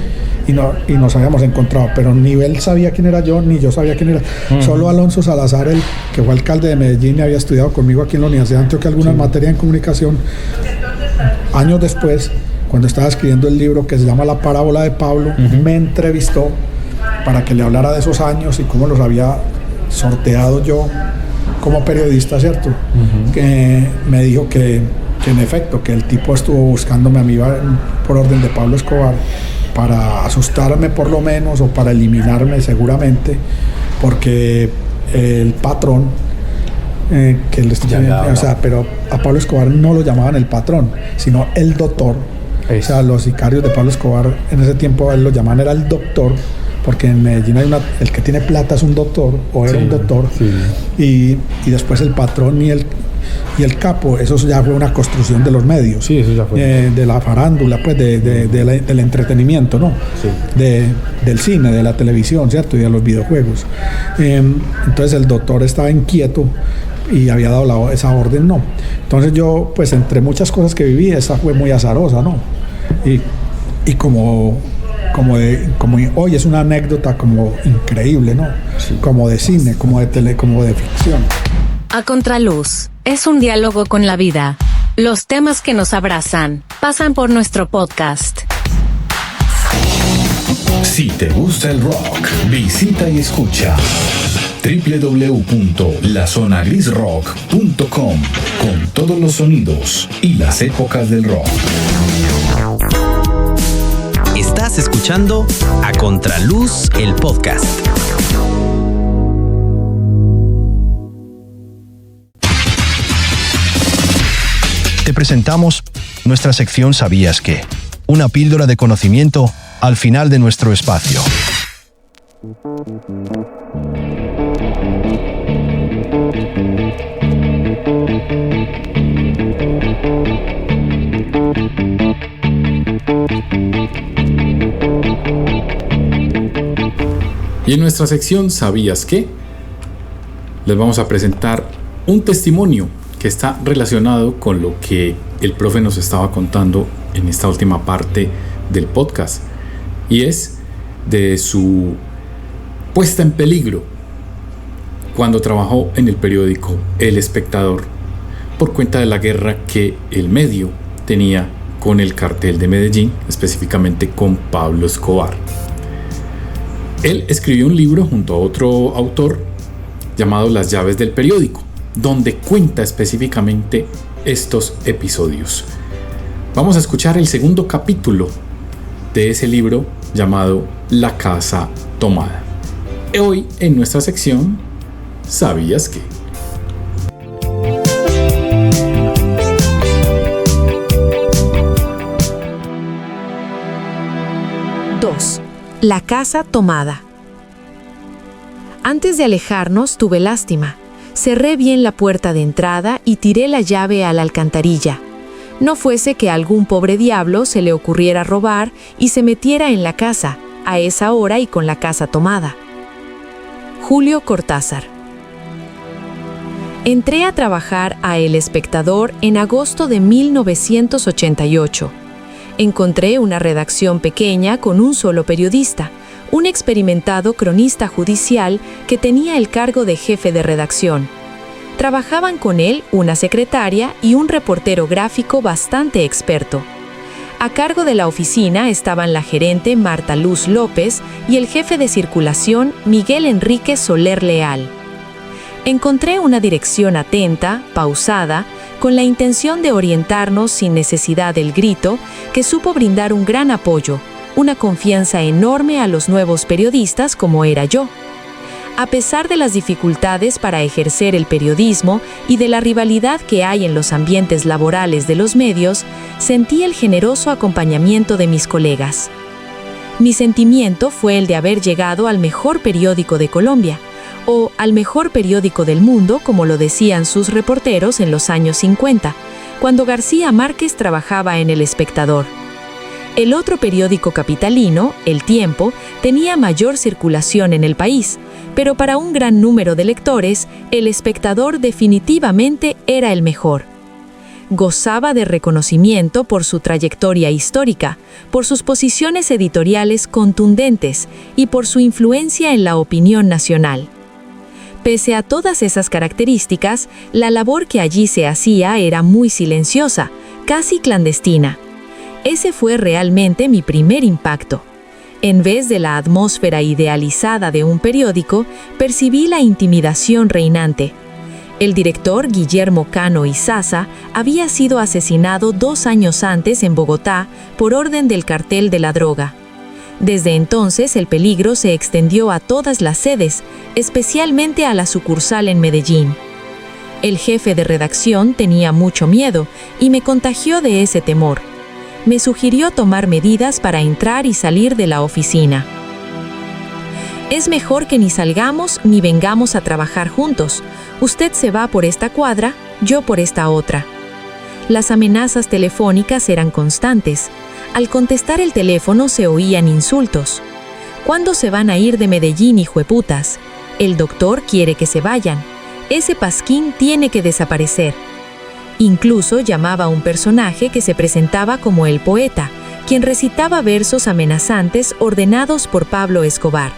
y nos habíamos encontrado, pero ni él sabía quién era yo, ni yo sabía quién era. Solo Alonso Salazar, el que fue alcalde de Medellín y había estudiado conmigo aquí en la Universidad de Antioquia algunas materias en comunicación, años después, cuando estaba escribiendo el libro que se llama La Parábola de Pablo, me entrevistó para que le hablara de esos años y cómo los había sorteado yo como periodista, ¿cierto? Que me dijo que en efecto, que el tipo estuvo buscándome a mí por orden de Pablo Escobar para asustarme por lo menos, o para eliminarme seguramente, porque el patrón pero a Pablo Escobar no lo llamaban el patrón, sino el doctor. O sea, los sicarios de Pablo Escobar en ese tiempo él lo llamaban era el doctor, porque en Medellín el que tiene plata es un doctor, o era un doctor, y después el patrón y el capo, eso ya fue una construcción de los medios, eso ya fue. De la farándula, pues del entretenimiento, ¿no? Del cine, de la televisión, ¿cierto? Y de los videojuegos. Entonces el doctor estaba inquieto y había dado esa orden, ¿no? Entonces yo, pues entre muchas cosas que viví, esa fue muy azarosa, ¿no? Y como hoy es una anécdota como increíble, ¿no? Como de cine, como de ficción. A Contraluz es un diálogo con la vida. Los temas que nos abrazan pasan por nuestro podcast. Si te gusta el rock, visita y escucha www.lazonagrisrock.com con todos los sonidos y las épocas del rock. Estás escuchando A Contraluz, el podcast. Te presentamos nuestra sección ¿Sabías qué? Una píldora de conocimiento al final de nuestro espacio. Y en nuestra sección ¿Sabías qué? Les vamos a presentar un testimonio que está relacionado con lo que el profe nos estaba contando en esta última parte del podcast, y es de su puesta en peligro cuando trabajó en el periódico El Espectador por cuenta de la guerra que el medio tenía con el cartel de Medellín, específicamente con Pablo Escobar. Él escribió un libro junto a otro autor llamado Las llaves del periódico, donde cuenta específicamente estos episodios. Vamos a escuchar el segundo capítulo de ese libro llamado La casa tomada. Hoy en nuestra sección ¿Sabías qué? La casa tomada. Antes de alejarnos tuve lástima. Cerré bien la puerta de entrada y tiré la llave a la alcantarilla. No fuese que a algún pobre diablo se le ocurriera robar y se metiera en la casa, a esa hora y con la casa tomada. Julio Cortázar. Entré a trabajar a El Espectador en agosto de 1988. Encontré una redacción pequeña con un solo periodista, un experimentado cronista judicial que tenía el cargo de jefe de redacción. Trabajaban con él una secretaria y un reportero gráfico bastante experto. A cargo de la oficina estaban la gerente Marta Luz López y el jefe de circulación Miguel Enrique Soler Leal. Encontré una dirección atenta, pausada, con la intención de orientarnos sin necesidad del grito, que supo brindar un gran apoyo, una confianza enorme a los nuevos periodistas como era yo. A pesar de las dificultades para ejercer el periodismo y de la rivalidad que hay en los ambientes laborales de los medios, sentí el generoso acompañamiento de mis colegas. Mi sentimiento fue el de haber llegado al mejor periódico de Colombia, o al mejor periódico del mundo, como lo decían sus reporteros en los años 50, cuando García Márquez trabajaba en El Espectador. El otro periódico capitalino, El Tiempo, tenía mayor circulación en el país, pero para un gran número de lectores, El Espectador definitivamente era el mejor. Gozaba de reconocimiento por su trayectoria histórica, por sus posiciones editoriales contundentes y por su influencia en la opinión nacional. Pese a todas esas características, la labor que allí se hacía era muy silenciosa, casi clandestina. Ese fue realmente mi primer impacto. En vez de la atmósfera idealizada de un periódico, percibí la intimidación reinante. El director Guillermo Cano Izaza había sido asesinado 2 años antes en Bogotá por orden del cartel de la droga. Desde entonces el peligro se extendió a todas las sedes, especialmente a la sucursal en Medellín. El jefe de redacción tenía mucho miedo y me contagió de ese temor. Me sugirió tomar medidas para entrar y salir de la oficina. Es mejor que ni salgamos ni vengamos a trabajar juntos. Usted se va por esta cuadra, yo por esta otra. Las amenazas telefónicas eran constantes. Al contestar el teléfono se oían insultos. ¿Cuándo se van a ir de Medellín, hijueputas? El doctor quiere que se vayan. Ese pasquín tiene que desaparecer. Incluso llamaba a un personaje que se presentaba como el poeta, quien recitaba versos amenazantes ordenados por Pablo Escobar.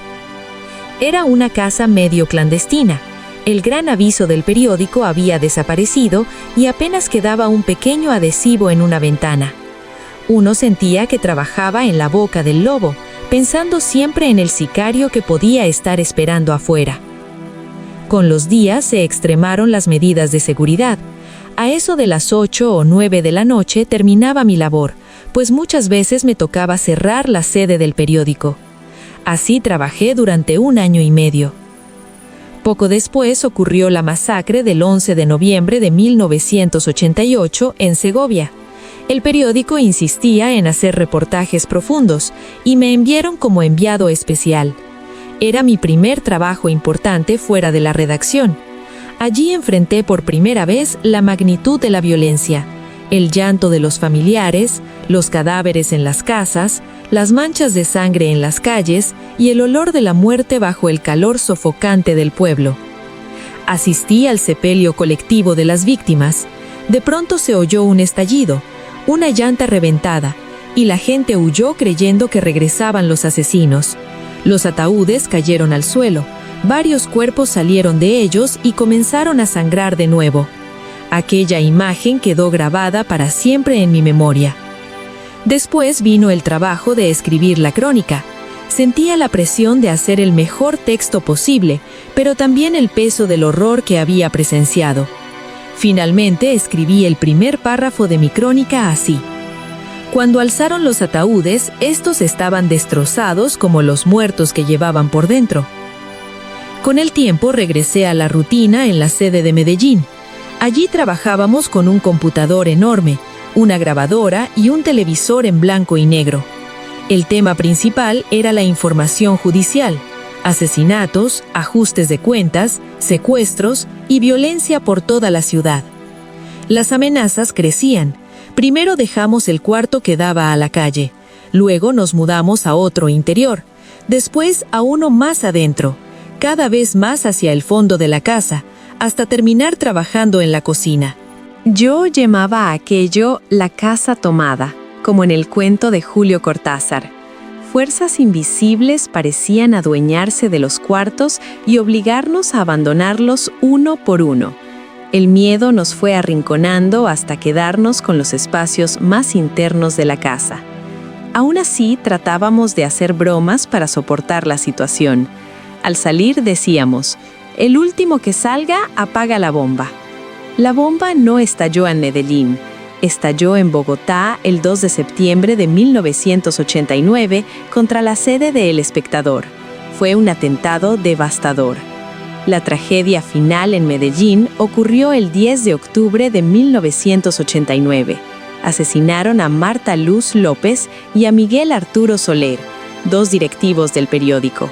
Era una casa medio clandestina. El gran aviso del periódico había desaparecido y apenas quedaba un pequeño adhesivo en una ventana. Uno sentía que trabajaba en la boca del lobo, pensando siempre en el sicario que podía estar esperando afuera. Con los días se extremaron las medidas de seguridad. A eso de las 8 o 9 de la noche terminaba mi labor, pues muchas veces me tocaba cerrar la sede del periódico. Así trabajé durante 1 año y medio. Poco después ocurrió la masacre del 11 de noviembre de 1988 en Segovia. El periódico insistía en hacer reportajes profundos y me enviaron como enviado especial. Era mi primer trabajo importante fuera de la redacción. Allí enfrenté por primera vez la magnitud de la violencia, el llanto de los familiares, los cadáveres en las casas, las manchas de sangre en las calles y el olor de la muerte bajo el calor sofocante del pueblo. Asistí al sepelio colectivo de las víctimas. De pronto se oyó un estallido, una llanta reventada, y la gente huyó creyendo que regresaban los asesinos. Los ataúdes cayeron al suelo, varios cuerpos salieron de ellos y comenzaron a sangrar de nuevo. Aquella imagen quedó grabada para siempre en mi memoria. Después vino el trabajo de escribir la crónica. Sentía la presión de hacer el mejor texto posible, pero también el peso del horror que había presenciado. Finalmente escribí el primer párrafo de mi crónica así: cuando alzaron los ataúdes, estos estaban destrozados como los muertos que llevaban por dentro. Con el tiempo regresé a la rutina en la sede de Medellín. Allí trabajábamos con un computador enorme, una grabadora y un televisor en blanco y negro. El tema principal era la información judicial, asesinatos, ajustes de cuentas, secuestros y violencia por toda la ciudad. Las amenazas crecían. Primero dejamos el cuarto que daba a la calle, luego nos mudamos a otro interior, después a uno más adentro, cada vez más hacia el fondo de la casa, hasta terminar trabajando en la cocina. Yo llamaba a aquello la casa tomada, como en el cuento de Julio Cortázar. Fuerzas invisibles parecían adueñarse de los cuartos y obligarnos a abandonarlos uno por uno. El miedo nos fue arrinconando hasta quedarnos con los espacios más internos de la casa. Aún así, tratábamos de hacer bromas para soportar la situación. Al salir decíamos: el último que salga apaga la bomba. La bomba no estalló en Medellín. Estalló en Bogotá el 2 de septiembre de 1989 contra la sede de El Espectador. Fue un atentado devastador. La tragedia final en Medellín ocurrió el 10 de octubre de 1989. Asesinaron a Marta Luz López y a Miguel Arturo Soler, 2 directivos del periódico.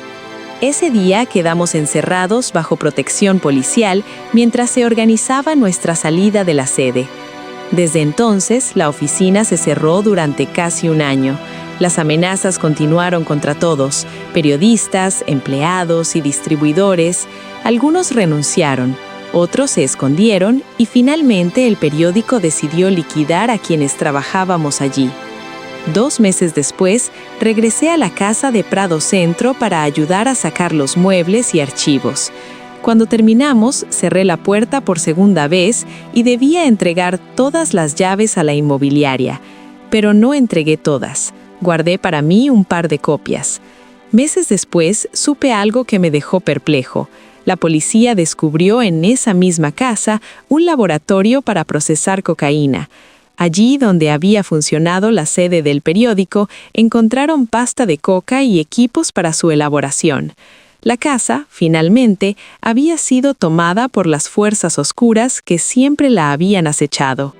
Ese día quedamos encerrados bajo protección policial mientras se organizaba nuestra salida de la sede. Desde entonces, la oficina se cerró durante casi un año. Las amenazas continuaron contra todos, periodistas, empleados y distribuidores. Algunos renunciaron, otros se escondieron y finalmente el periódico decidió liquidar a quienes trabajábamos allí. 2 meses después, regresé a la casa de Prado Centro para ayudar a sacar los muebles y archivos. Cuando terminamos, cerré la puerta por segunda vez y debía entregar todas las llaves a la inmobiliaria, pero no entregué todas. Guardé para mí un par de copias. Meses después, supe algo que me dejó perplejo. La policía descubrió en esa misma casa un laboratorio para procesar cocaína. Allí donde había funcionado la sede del periódico, encontraron pasta de coca y equipos para su elaboración. La casa, finalmente, había sido tomada por las fuerzas oscuras que siempre la habían acechado.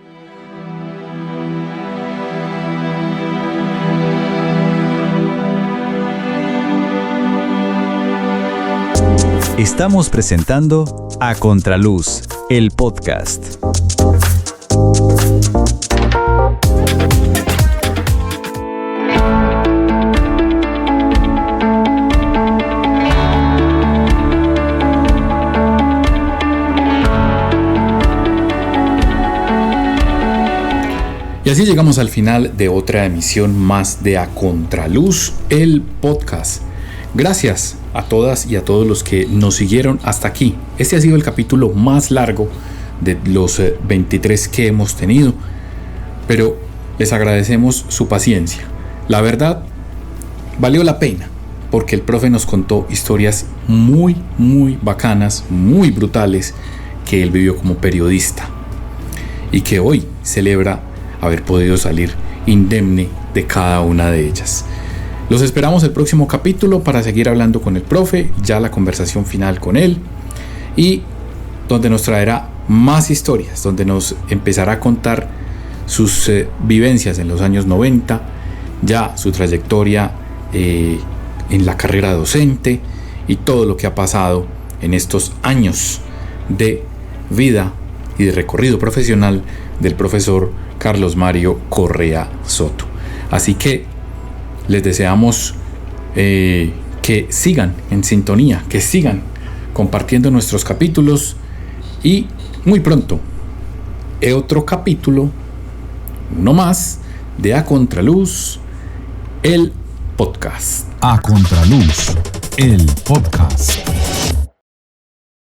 Estamos presentando A Contraluz, el podcast. Y así llegamos al final de otra emisión más de A Contraluz, el podcast. Gracias a todas y a todos los que nos siguieron hasta aquí. Este ha sido el capítulo más largo de los 23 que hemos tenido, pero les agradecemos su paciencia. La verdad, valió la pena, porque el profe nos contó historias muy bacanas, muy brutales, que él vivió como periodista y que hoy celebra haber podido salir indemne de cada una de ellas. Los esperamos el próximo capítulo para seguir hablando con el profe, ya la conversación final con él, y donde nos traerá más historias, donde nos empezará a contar sus vivencias en los años 90, ya su trayectoria en la carrera docente y todo lo que ha pasado en estos años de vida y de recorrido profesional del profesor Carlos Mario Correa Soto. Así que les deseamos que sigan en sintonía, que sigan compartiendo nuestros capítulos y muy pronto otro capítulo, uno más de A Contraluz, el podcast. A Contraluz, el podcast.